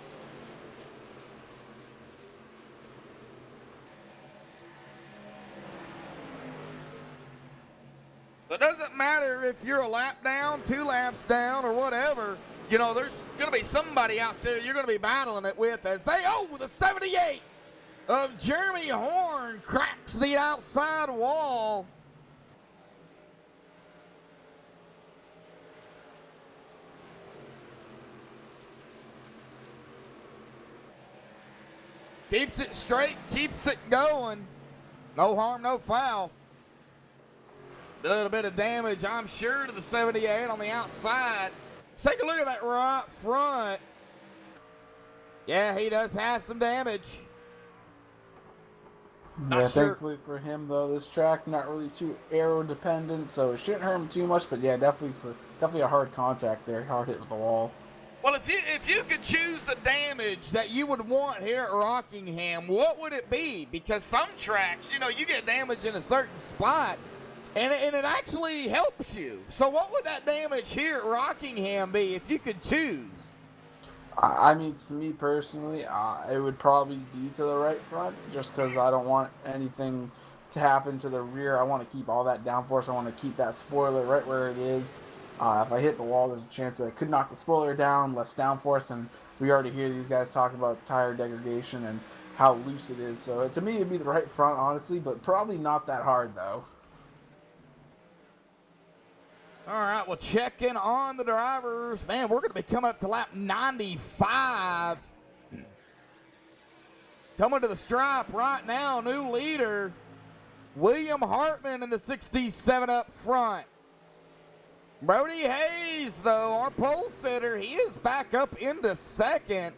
It doesn't matter if you're a lap down, 2 laps down, or whatever. You know, there's going to be somebody out there you're going to be battling it with as the 78 of Jeremy Horn cracks the outside wall. Keeps it straight, keeps it going. No harm, no foul. A little bit of damage, I'm sure, to the 78 on the outside. Let's take a look at that right front. Yeah, he does have some damage. Yeah, Not sure. thankfully for him, though, this track not really too aero dependent, so it shouldn't hurt him too much. But yeah, definitely a hard contact there, hard hit with the wall. Well, if you could choose the damage that you would want here at Rockingham, what would it be? Because some tracks, you know, you get damage in a certain spot, and it actually helps you. So what would that damage here at Rockingham be if you could choose? I mean, to me personally, it would probably be to the right front, just because I don't want anything to happen to the rear. I want to keep all that downforce. I want to keep that spoiler right where it is. If I hit the wall, there's a chance that I could knock the spoiler down, less downforce, and we already hear these guys talk about tire degradation and how loose it is. So to me, it'd be the right front, honestly, but probably not that hard, though. All right, well, check in on the drivers. Man, we're going to be coming up to lap 95. Coming to the stripe right now, new leader, William Hartman in the 67 up front. Brody Hayes, though, our pole sitter, he is back up into second.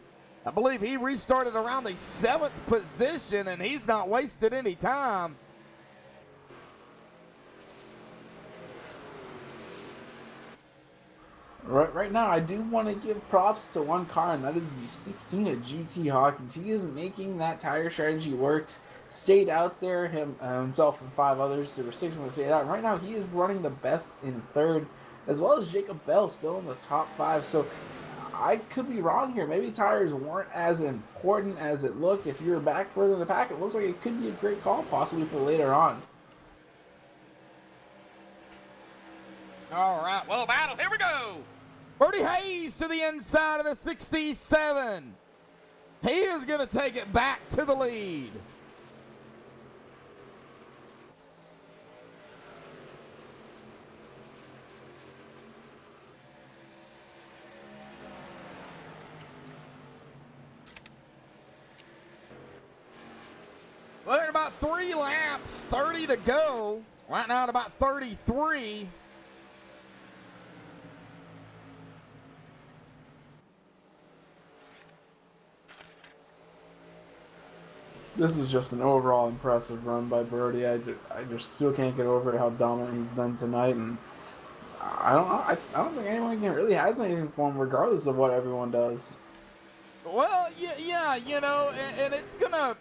I believe he restarted around the 7th position, and he's not wasted any time. Right now, I do want to give props to one car, and that is the 16 at GT Hawkins. He is making that tire strategy work. Stayed out there, himself and 5 others. There were 6 when they stayed out. Right now, he is running the best in 3rd, as well as Jacob Bell still in the top 5. So I could be wrong here. Maybe tires weren't as important as it looked. If you were back further in the pack, it looks like it could be a great call, possibly for later on. All right, well, battle, here we go. Brody Hayes to the inside of the 67. He is going to take it back to the lead. Well, in about 3 laps, 30 to go. Right now at about 33. This is just an overall impressive run by Brody. I just still can't get over how dominant he's been tonight, and I don't know. I don't think anyone really has anything for him, regardless of what everyone does. Well, yeah, you know, and it's gonna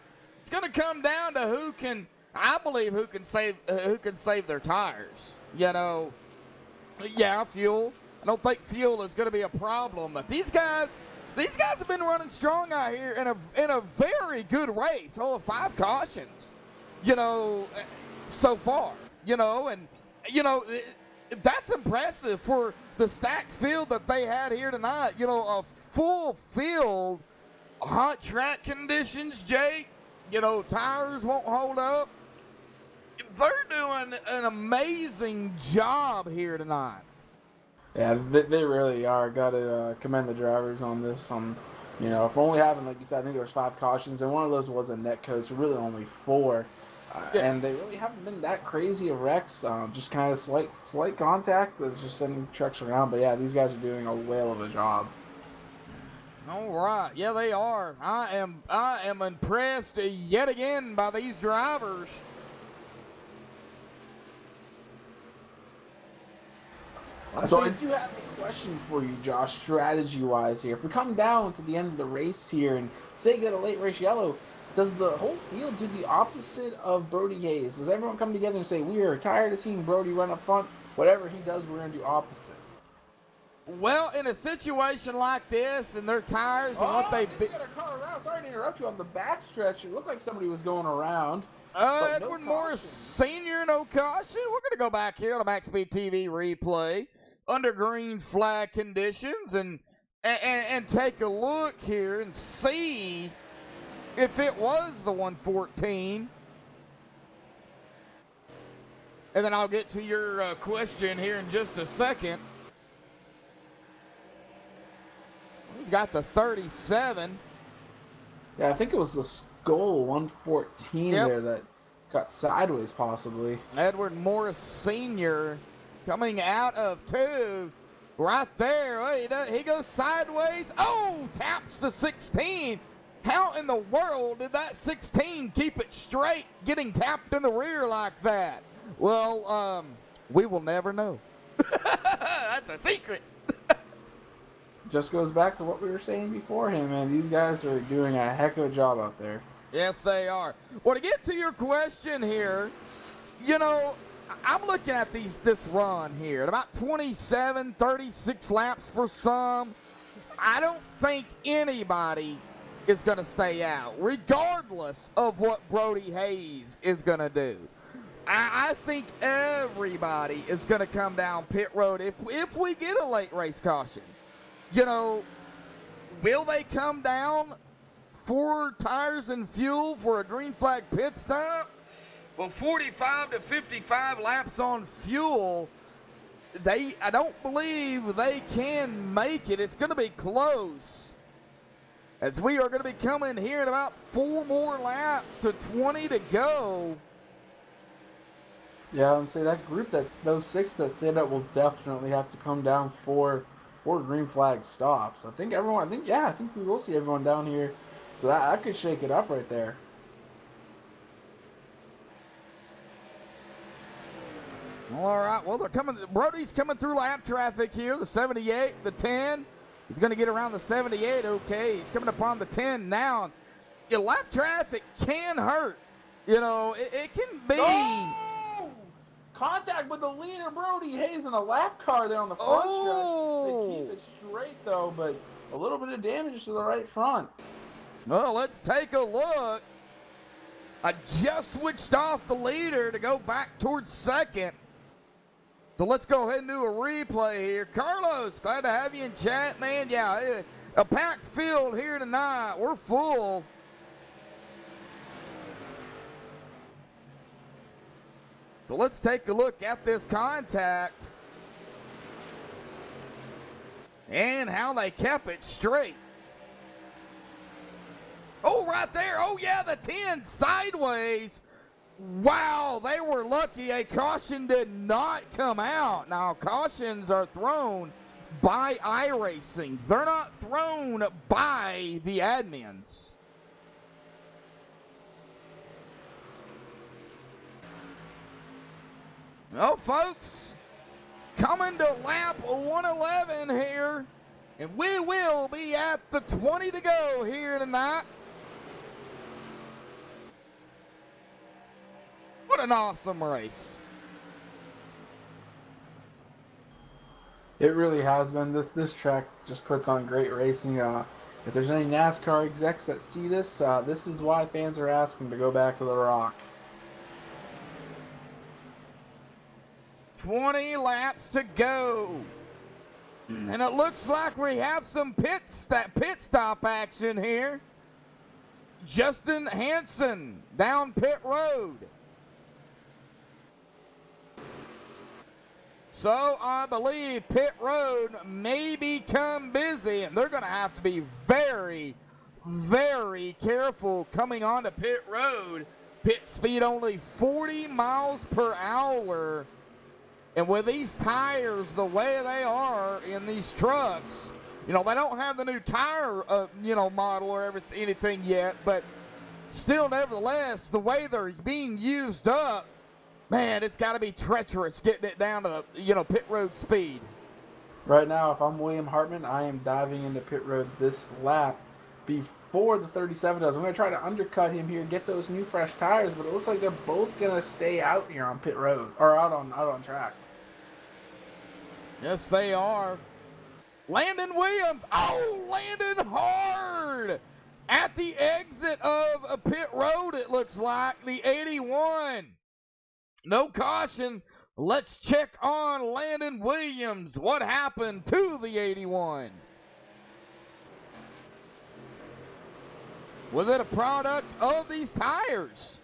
come down to who can. I believe who can save their tires. You know, yeah, fuel. I don't think fuel is going to be a problem, but these guys have been running strong out here in a very good race. Oh, 5 cautions, you know, so far, you know, and you know that's impressive for the stacked field that they had here tonight. You know, a full field, hot track conditions, Jake. You know, tires won't hold up. They're doing an amazing job here tonight. Yeah, they really are. Got to commend the drivers on this. You know, if only having, like you said, I think there was 5 cautions, and one of those was a net code, so really only 4. Yeah. And they really haven't been that crazy of wrecks. Just kind of slight contact that's just sending trucks around. But yeah, these guys are doing a whale of a job. All right, yeah, they are. I am impressed yet again by these drivers. So I do have a question for you, Josh, strategy-wise here. If we come down to the end of the race here and say get a late race yellow, does the whole field do the opposite of Brody Hayes? Does everyone come together and say, we are tired of seeing Brody run up front? Whatever he does, we're going to do opposite. Well, in a situation like this, and their tires and what they got a car around. Sorry to interrupt you on the backstretch. It looked like somebody was going around. Edward Morris Sr., no caution. We're going to go back here on a MaxSpeedTV replay under green flag conditions and take a look here and see if it was the 114. And then I'll get to your question here in just a second. He's got the 37. Yeah, I think it was the Skull 114 there that got sideways possibly. Edward Morris Sr. coming out of 2 right there. Oh, he goes sideways. Oh, taps the 16. How in the world did that 16 keep it straight, getting tapped in the rear like that? Well, we will never know. That's a secret. Just goes back to what we were saying beforehand, man. These guys are doing a heck of a job out there. Yes, they are. Well, to get to your question here, you know, I'm looking at this run here at about 27, 36 laps for some. I don't think anybody is going to stay out, regardless of what Brody Hayes is going to do. I think everybody is going to come down pit road if we get a late race caution. You know, will they come down for tires and fuel for a green flag pit stop? Well, 45 to 55 laps on fuel, I don't believe they can make it. It's going to be close, as we are going to be coming here in about 4 more laps to 20 to go. Yeah, and say that group, those 6 that stayed up will definitely have to come down for green flag stops. I think we will see everyone down here. So that could shake it up right there. All right, well, they're coming. Brody's coming through lap traffic here. The 78, the 10. He's going to get around the 78. Okay, he's coming upon the 10 now. Lap traffic can hurt. You know, it can be. Oh! Contact with the leader, Brody Hayes, in a lap car there on the front stretch. They keep it straight, though, but a little bit of damage to the right front. Well, let's take a look. I just switched off the leader to go back towards second. So let's go ahead and do a replay here. Carlos, glad to have you in chat, man. Yeah, a packed field here tonight. We're full. So let's take a look at this contact and how they kept it straight. Oh, right there. Oh, yeah, the 10 sideways. Wow, they were lucky a caution did not come out. Now, cautions are thrown by iRacing. They're not thrown by the admins. Well, folks, coming to lap 111 here, and we will be at the 20 to go here tonight. What an awesome race. It really has been. This track just puts on great racing. If there's any NASCAR execs that see this, this is why fans are asking to go back to the Rock. 20 laps to go. And it looks like we have some pit stop action here. Justin Hansen down pit road. So I believe pit road may become busy, and they're going to have to be very, very careful coming onto pit road. Pit speed only 40 miles per hour. And with these tires the way they are in these trucks, you know, they don't have the new tire, model or anything yet, but still, nevertheless, the way they're being used up, man, it's got to be treacherous getting it down to, pit road speed. Right now, if I'm William Hartman, I am diving into pit road this lap before the 37 does. I'm going to try to undercut him here, get those new fresh tires, but it looks like they're both going to stay out here on pit road, or out on track. Yes, they are. Landon Williams. Oh, landed hard at the exit of a pit road, it looks like. The 81. No caution. Let's check on Landon Williams. What happened to the 81? Was it a product of these tires?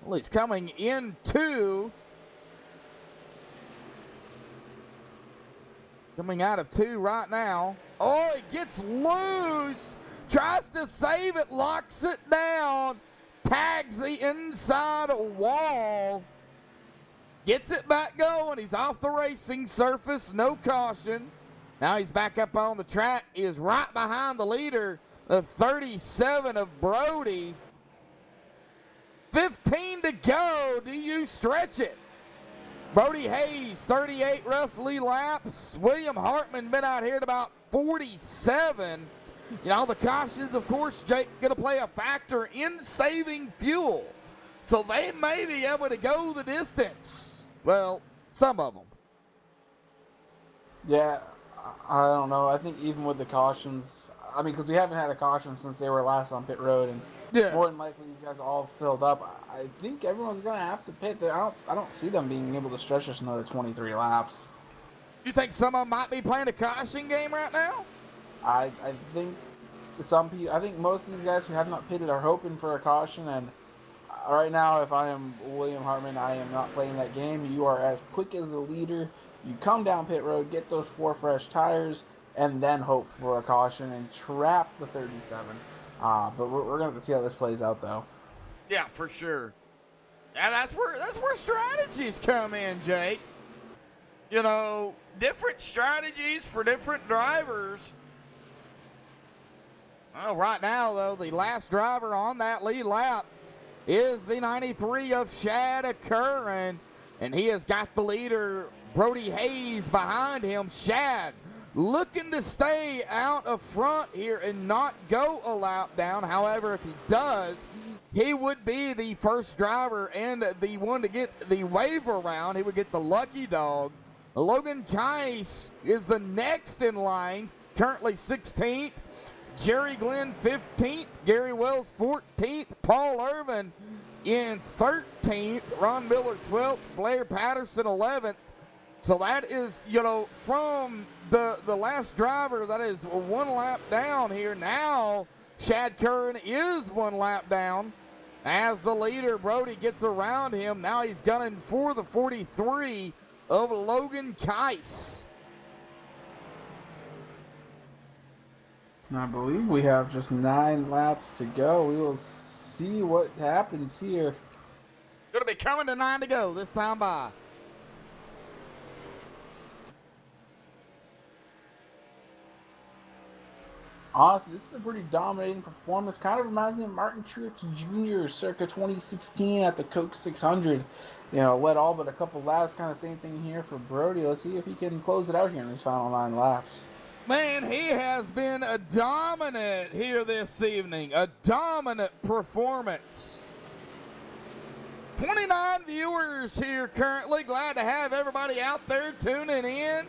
Well, he's coming out of 2 right now. Oh, it gets loose. Tries to save it, locks it down, tags the inside wall, gets it back going. He's off the racing surface, no caution. Now he's back up on the track. He is right behind the leader, the 37 of Brody. 15 to go. Do you stretch it? Brody Hayes, 38 roughly laps. William Hartman been out here at about 47. You know, the cautions, of course, Jake, going to play a factor in saving fuel. So they may be able to go the distance. Well, some of them. Yeah, I don't know. I think even with the cautions, because we haven't had a caution since they were last on pit road, and more than likely these guys are all filled up. I think everyone's going to have to pit. I don't see them being able to stretch this another 23 laps. You think some of them might be playing a caution game right now? I think some people. I think most of these guys who have not pitted are hoping for a caution. And right now, if I am William Hartman, I am not playing that game. You are as quick as the leader. You come down pit road, get those 4 fresh tires, and then hope for a caution and trap the 37. But we're going to have to see how this plays out, though. Yeah, for sure. And that's where strategies come in, Jake. You know, different strategies for different drivers. Well, right now, though, the last driver on that lead lap is the 93 of Shad Curran, and he has got the leader, Brody Hayes, behind him. Shad looking to stay out of front here and not go a lap down. However, if he does, he would be the first driver and the one to get the waiver round. He would get the lucky dog. Logan Keiss is the next in line, currently 16th. Jerry Glenn 15th. Gary Wells 14th. Paul Irvin in 13th. Ron Miller 12th. Blair Patterson 11th. So that is, from the last driver, that is 1 lap down here. Now, Shad Curran is 1 lap down. As the leader, Brody, gets around him. Now he's gunning for the 43 of Logan Keiss. I believe we have just 9 laps to go. We will see what happens here. Going to be coming to 9 to go this time by. Honestly, this is a pretty dominating performance. Kind of reminds me of Martin Truex Jr. circa 2016 at the Coke 600. Led all but a couple laps. Kind of same thing here for Brody. Let's see if he can close it out here in his final 9 laps. Man, he has been a dominant here this evening. A dominant performance. 29 viewers here currently. Glad to have everybody out there tuning in.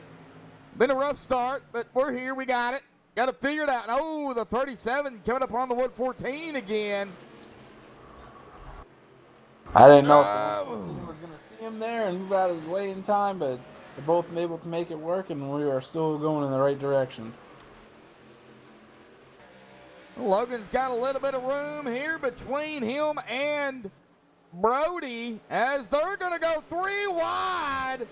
Been a rough start, but we're here. We got it. Got it figured out. Oh, the 37 coming up on the 114 again. I didn't know if the 114 was going to see him there and move out of his way in time, but they're both able to make it work, and we are still going in the right direction. Logan's got a little bit of room here between him and Brody as they're going to go 3 wide.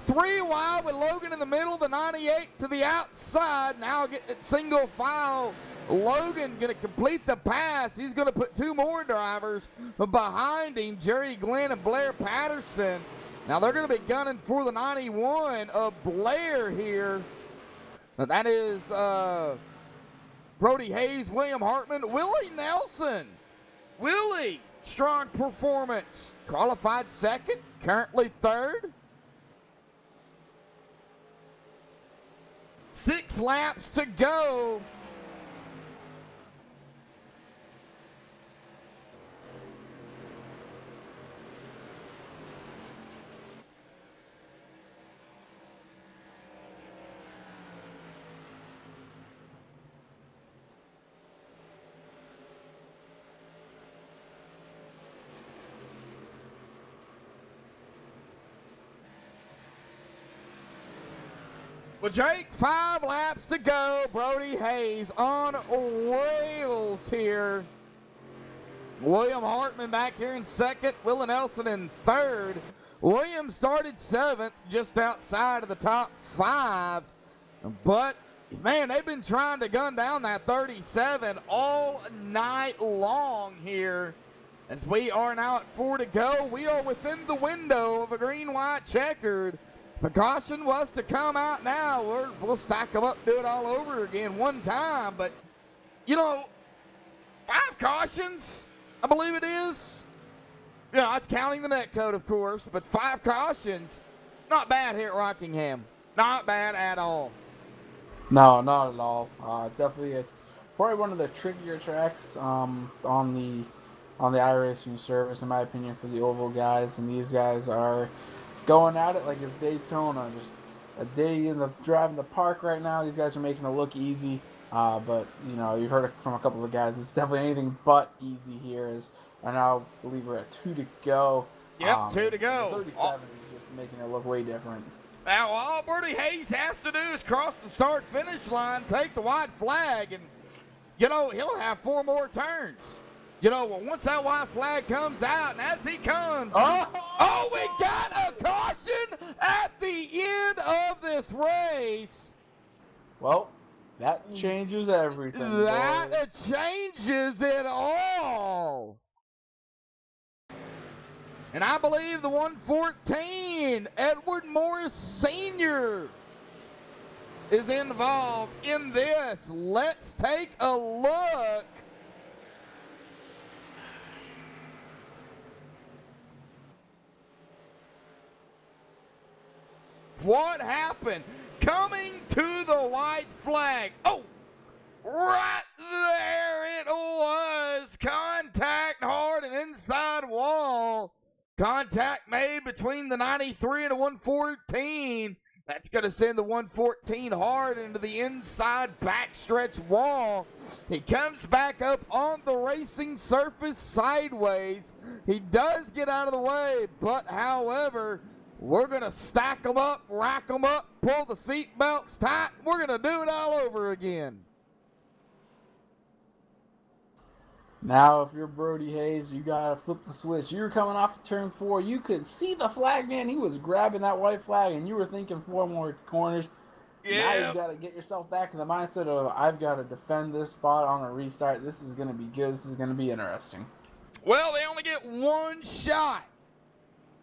3 wide with Logan in the middle, the 98 to the outside. Now getting it single file. Logan going to complete the pass. He's going to put 2 more drivers behind him, Jerry Glenn and Blair Patterson. Now they're going to be gunning for the 91 of Blair here. Now that is Brody Hayes, William Hartman, Willie Nelson. Willie, strong performance. Qualified second, currently third. 6 laps to go. Well, Jake, 5 laps to go. Brody Hayes on rails here. William Hartman back here in second. Willie Nelson in third. William started 7th, just outside of the top 5. But, man, they've been trying to gun down that 37 all night long here. As we are now at 4 to go, we are within the window of a green-white checkered. If a caution was to come out now, we'll stack them up, do it all over again one time. But, you know, 5 cautions, I believe it is. You know, that's counting the net code, of course. But 5 cautions, not bad here at Rockingham. Not bad at all. No, not at all. Definitely probably one of the trickier tracks on the iRacing service, in my opinion, for the oval guys. And these guys are going at it like it's Daytona, just a day in the drive in the park right now. These guys are making it look easy, but you know, you've heard it from a couple of guys. It's definitely anything but easy here. I now believe we're at 2 to go. Yep, 2 to go. 37 is just making it look way different. Now all Brody Hayes has to do is cross the start-finish line, take the white flag, and you know he'll have 4 more turns. You know, once that white flag comes out, and as he comes, oh, we got a caution at the end of this race. Well, that changes everything. That changes it all. And I believe the 114, Edward Morris Sr., is involved in this. Let's take a look. What happened? Coming to the white flag. Oh, right there it was. Contact hard and inside wall. Contact made between the 93 and the 114. That's going to send the 114 hard into the inside backstretch wall. He comes back up on the racing surface sideways. He does get out of the way, but however, we're going to stack them up, rack them up, pull the seat belts tight. We're going to do it all over again. Now, if you're Brody Hayes, you got to flip the switch. You were coming off of turn 4. You could see the flag, man. He was grabbing that white flag, and you were thinking 4 more corners. Yeah. Now you got to get yourself back in the mindset of, I've got to defend this spot on a restart. This is going to be good. This is going to be interesting. Well, they only get 1 shot.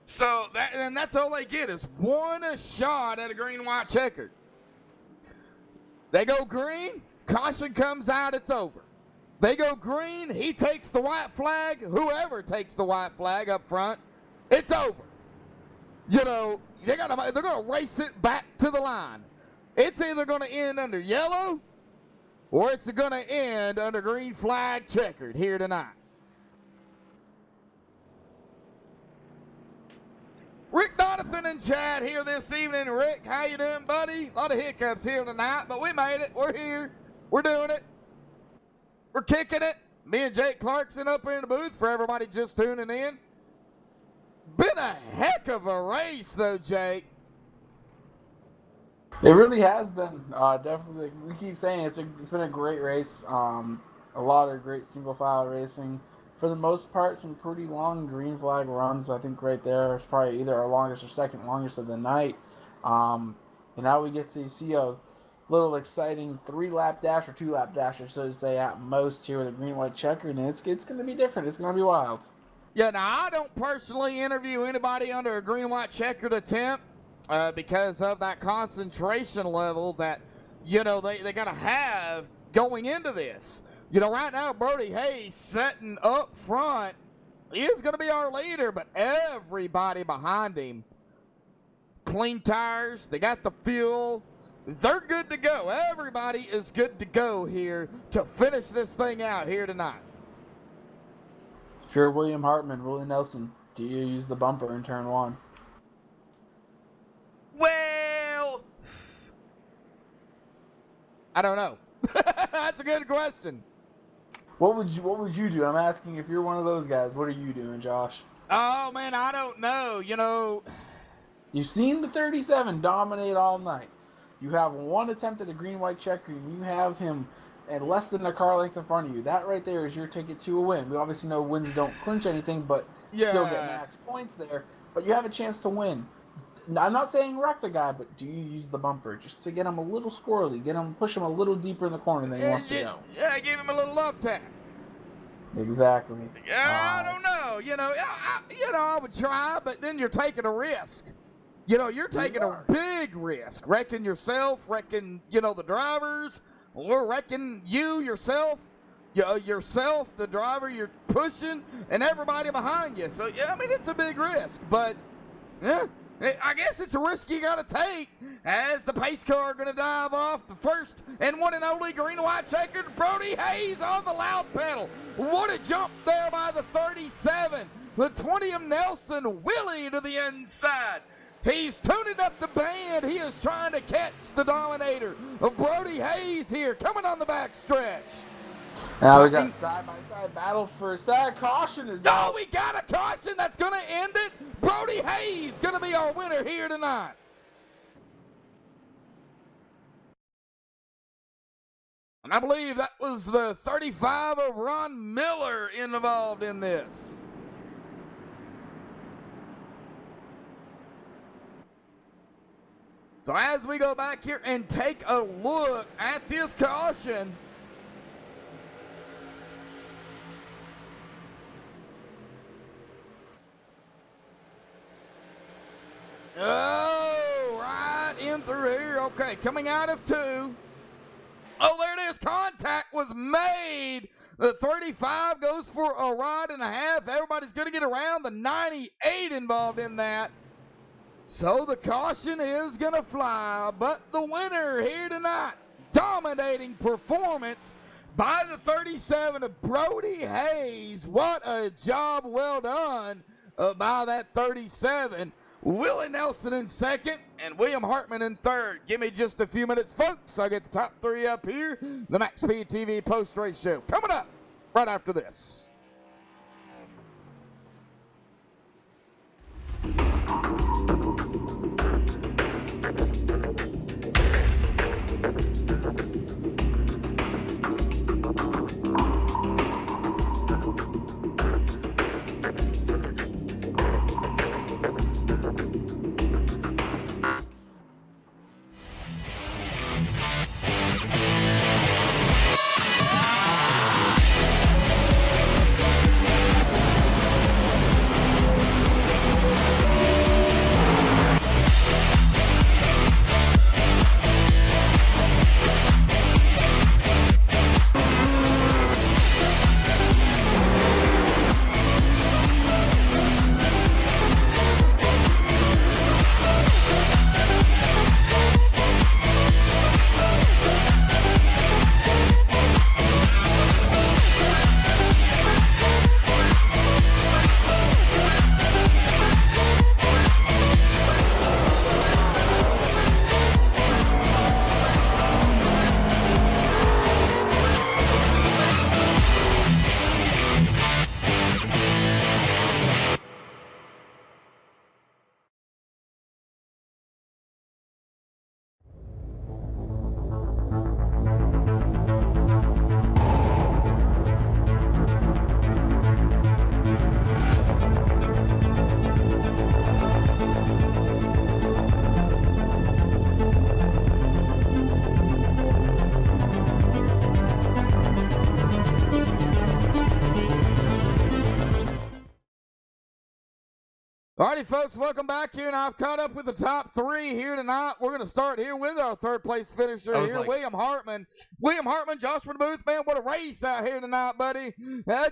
So that's all they get is 1 shot at a green-white checkered. They go green, caution comes out, it's over. They go green, he takes the white flag, whoever takes the white flag up front, it's over. You know, they're gonna race it back to the line. It's either going to end under yellow or it's going to end under green flag checkered here tonight. Rick Donovan and Chad here this evening. Rick, how you doing, buddy? A lot of hiccups here tonight, but we made it. We're here. We're doing it. We're kicking it. Me and Jake Clarkson up here in the booth for everybody just tuning in. Been a heck of a race, though, Jake. It really has been. Definitely, we keep saying it's been a great race. A lot of great single file racing. For the most part, some pretty long green flag runs. I think right there is probably either our longest or second longest of the night. And now we get to see a little exciting 3-lap dash or 2-lap dash, or so to say, at most here with a green-white checkered, and it's going to be different. It's going to be wild. Yeah, now I don't personally interview anybody under a green-white checkered attempt because of that concentration level that, you know, they got to have going into this. You know, right now, Brody Hayes setting up front. He is going to be our leader, but everybody behind him, clean tires, they got the fuel. They're good to go. Everybody is good to go here to finish this thing out here tonight. If you're William Hartman, Willie Nelson, do you use the bumper in turn 1? Well, I don't know. That's a good question. What would you do? I'm asking if you're one of those guys. What are you doing, Josh? Oh, man, I don't know. You know, You've seen the 37 dominate all night. You have one attempt at a green-white checker, and you have him at less than a car length in front of you. That right there is your ticket to a win. We obviously know wins don't clinch anything, but still get max points there. But you have a chance to win. Now, I'm not saying wreck the guy, but do you use the bumper just to get him a little squirrely, push him a little deeper in the corner than he wants to go? Yeah, give him a little love tap. Exactly. Yeah, I don't know. You know, I would try, but then you're taking a risk. You know, you're taking a big risk, wrecking yourself, wrecking, you know, the drivers, or wrecking yourself, the driver you're pushing, and everybody behind you. So, yeah, I mean, it's a big risk, but, yeah, I guess it's a risk you got to take as the pace car going to dive off the first and one and only green-white checkered Brody Hayes on the loud pedal. What a jump there by the 37. The 20 Nelson Willie to the inside. He's tuning up the band. He is trying to catch the dominator of Brody Hayes here coming on the back stretch. Now we got side-by-side battle for side. Caution is out. Oh, we got a caution that's going to end it. Brody Hayes going to be our winner here tonight. And I believe that was the 35 of Ron Miller involved in this. So as we go back here and take a look at this caution, oh, right in through here. Okay, coming out of 2. Oh, there it is. Contact was made. The 35 goes for a ride and a half. Everybody's going to get around. The 98 involved in that. So the caution is going to fly, but the winner here tonight, dominating performance by the 37 of Brody Hayes. What a job well done by that 37. Willie Nelson in second and William Hartman in third. Give me just a few minutes, folks. I'll get the top 3 up here. The MaxSpeedTV post-race show coming up right after this. Alrighty, folks, welcome back here, and I've caught up with the top three here tonight. We're going to start here with our third-place finisher here, William Hartman. William Hartman, Joshua Booth, man, what a race out here tonight, buddy.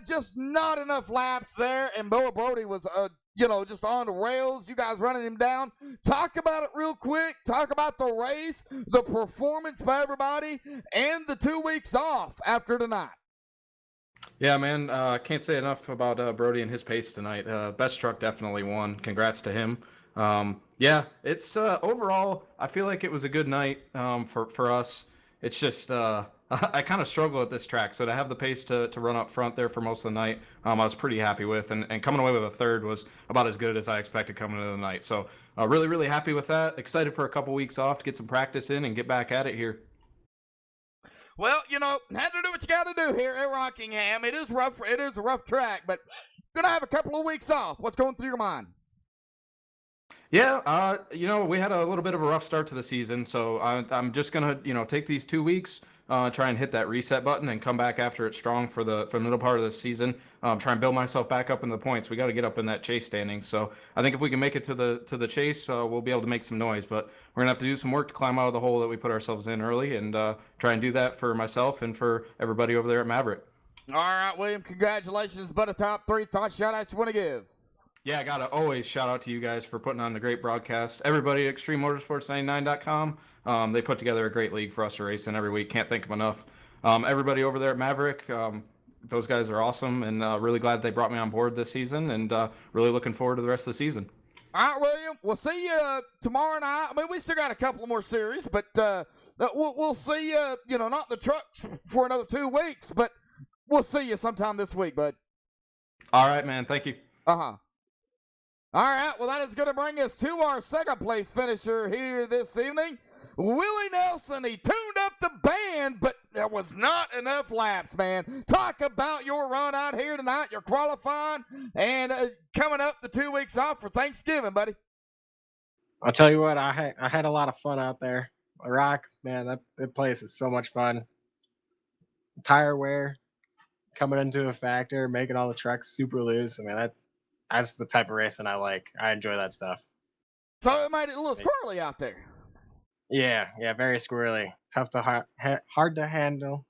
Just not enough laps there, and Boa Brody was, just on the rails. You guys running him down. Talk about it real quick. Talk about the race, the performance by everybody, and the 2 weeks off after tonight. Yeah, man, can't say enough about Brody and his pace tonight. Best truck definitely won. Congrats to him. Yeah, it's overall, I feel like it was a good night for us. It's just I kind of struggle at this track, so to have the pace to run up front there for most of the night, I was pretty happy with, and coming away with a third was about as good as I expected coming into the night. So really, really happy with that. Excited for a couple weeks off to get some practice in and get back at it here. Well, had to do what you got to do here at Rockingham. It is rough. It is a rough track, but going to have a couple of weeks off. What's going through your mind? Yeah, we had a little bit of a rough start to the season, so I'm just going to, take these 2 weeks, try and hit that reset button and come back after it strong for the middle part of the season. Try and build myself back up in the points. We got to get up in that chase standing. So I think if we can make it to the chase, we'll be able to make some noise. But we're gonna have to do some work to climb out of the hole that we put ourselves in early, and try and do that for myself and for everybody over there at Maverick. All right, William. Congratulations, but a top three thought shout outs you want to give. Yeah, I got to always shout out to you guys for putting on a great broadcast. Everybody at ExtremeMotorsports99.com, they put together a great league for us to race in every week. Can't thank them enough. Everybody over there at Maverick, those guys are awesome, and really glad they brought me on board this season, and really looking forward to the rest of the season. All right, William. We'll see you tomorrow night. I mean, we still got a couple more series, but we'll see you, not the truck for another 2 weeks, but we'll see you sometime this week, bud. All right, man. Thank you. Uh-huh. All right, well, that is going to bring us to our second-place finisher here this evening. Willie Nelson, he tuned up the band, but there was not enough laps, man. Talk about your run out here tonight. You're qualifying and coming up the 2 weeks off for Thanksgiving, buddy. I'll tell you what, I had a lot of fun out there. Rock, man, that place is so much fun. Tire wear coming into a factor, making all the trucks super loose. I mean, that's the type of racing I like. I enjoy that stuff. So it made it a little squirrely out there. Yeah, very squirrely. Tough to hard to handle,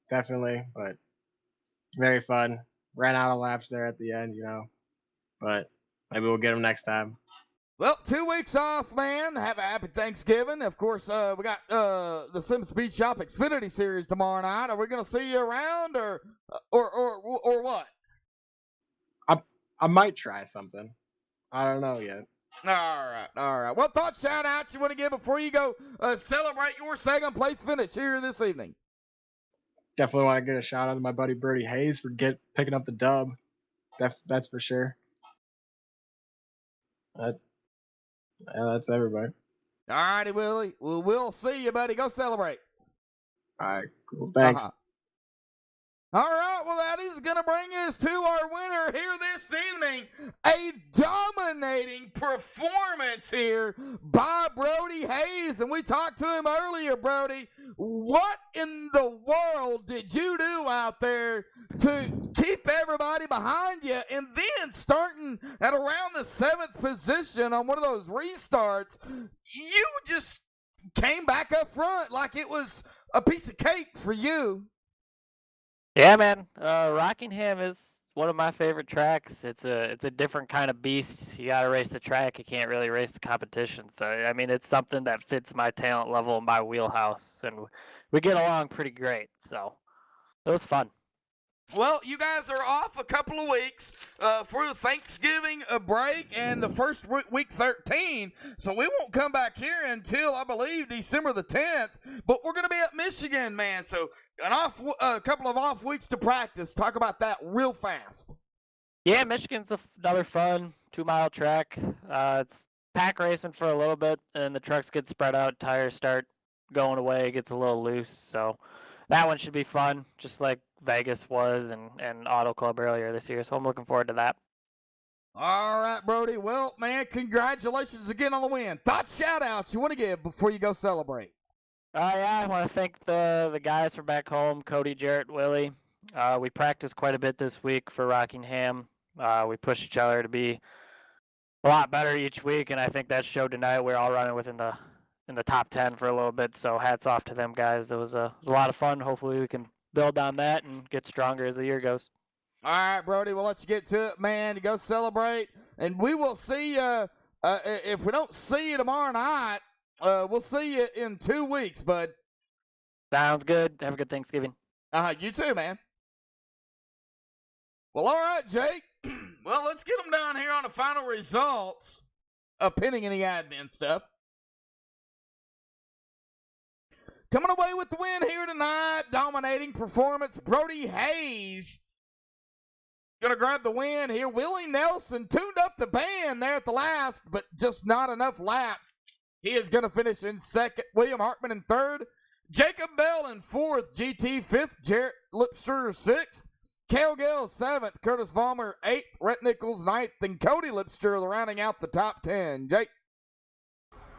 definitely, but very fun. Ran out of laps there at the end, but maybe we'll get them next time. Well, 2 weeks off, man. Have a happy Thanksgiving. Of course, we got the Sim Speed Shop Xfinity Series tomorrow night. Are we going to see you around or what? I might try something. I don't know yet. All right. What thought shout out you want to give before you go celebrate your second place finish here this evening? Definitely want to get a shout out to my buddy Brody Hayes for picking up the dub. That's for sure. That's everybody. All righty, Willie. We'll see you, buddy. Go celebrate. All right, cool. Thanks. All right, well, that is going to bring us to our winner here this evening. A dominating performance here by Brody Hayes. And we talked to him earlier, Brody. What in the world did you do out there to keep everybody behind you? And then starting at around the 7th position on one of those restarts, you just came back up front like it was a piece of cake for you. Yeah, man. Rockingham is one of my favorite tracks. It's a different kind of beast. You got to race the track. You can't really race the competition. So, I mean, it's something that fits my talent level and my wheelhouse. And we get along pretty great. So, it was fun. Well, you guys are off a couple of weeks for the Thanksgiving break and the first week 13, so we won't come back here until, I believe, December the 10th, but we're going to be at Michigan, man, so a couple of off weeks to practice. Talk about that real fast. Yeah, Michigan's another fun 2-mile track. It's pack racing for a little bit, and the trucks get spread out, tires start going away, it gets a little loose, so that one should be fun, just like Vegas was and Auto Club earlier this year, so I'm looking forward to that. All right, Brody. Well, man, congratulations again on the win. Thoughts, shout-outs you want to give before you go celebrate? Yeah, I want to thank the guys from back home, Cody, Jarrett, Willie. We practiced quite a bit this week for Rockingham. We pushed each other to be a lot better each week, and I think that showed tonight. We're all running within the top 10 for a little bit, so hats off to them guys. It was a lot of fun. Hopefully we can build on that and get stronger as the year goes. All right, Brody, we'll let you get to it, man. Go celebrate, and we will see you. If we don't see you tomorrow night, we'll see you in 2 weeks, bud. Sounds good. Have a good Thanksgiving. You too, man. Well, all right, Jake. Well, let's get them down here on the final results, pinning any admin stuff. Coming away with the win here tonight, dominating performance, Brody Hayes. Gonna grab the win here. Willie Nelson tuned up the band there at the last, but just not enough laps. He is gonna finish in second. William Hartman in third. Jacob Bell in fourth. GT fifth. Jarrett Lipster sixth. Cale Gale seventh. Curtis Vollmer eighth. Rhett Nichols ninth. And Cody Lipster rounding out the top 10. Jake.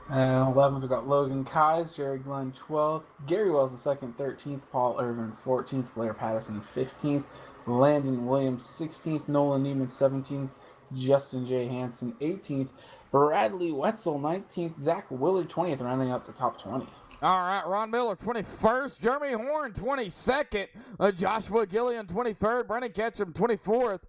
11th, we got Logan Kais, Jerry Glenn 12th, Gary Wells the second, 13th, Paul Irvin 14th, Blair Patterson 15th, Landon Williams 16th, Nolan Neiman 17th, Justin J. Hansen 18th, Bradley Wetzel 19th, Zach Willard 20th, rounding out the top 20. All right, Ron Miller 21st, Jeremy Horn 22nd, Joshua Gillian 23rd, Brennan Ketchum 24th,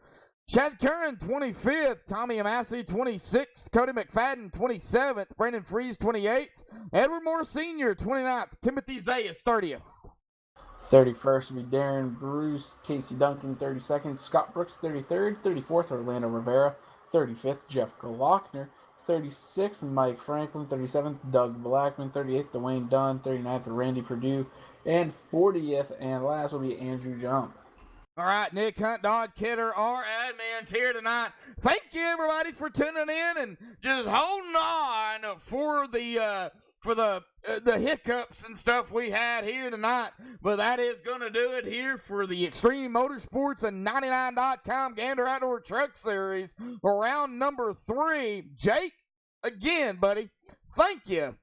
Chad Curran 25th, Tommy Amassi 26th, Cody McFadden 27th, Brandon Freeze 28th, Edward Moore Sr. 29th, Timothy Zayas 30th. 31st will be Darren Bruce, Casey Duncan 32nd, Scott Brooks 33rd, 34th Orlando Rivera, 35th Jeff Glockner, 36th Mike Franklin, 37th Doug Blackman, 38th Dwayne Dunn, 39th Randy Perdue, and 40th and last will be Andrew Jump. All right, Nick Hunt, Dodd Kidder, our admins here tonight. Thank you, everybody, for tuning in and just holding on for the hiccups and stuff we had here tonight. But that is going to do it here for the Extreme Motorsports and 99.com Gander Outdoor Truck Series, round number 3. Jake, again, buddy, thank you.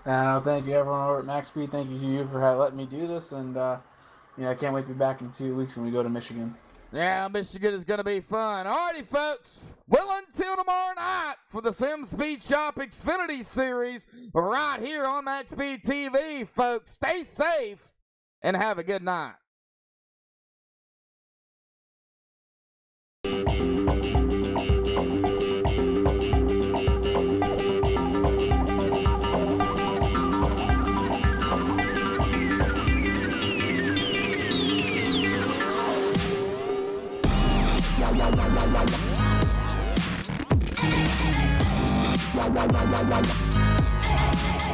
Thank you, everyone over at MaxSpeed. Thank you to you for letting me do this, and I can't wait to be back in 2 weeks when we go to Michigan. Yeah, Michigan is going to be fun. Alrighty, folks. Well, until tomorrow night for the Sim Speed Shop Xfinity Series right here on MaxSpeedTV, folks. Stay safe and have a good night. la la la la la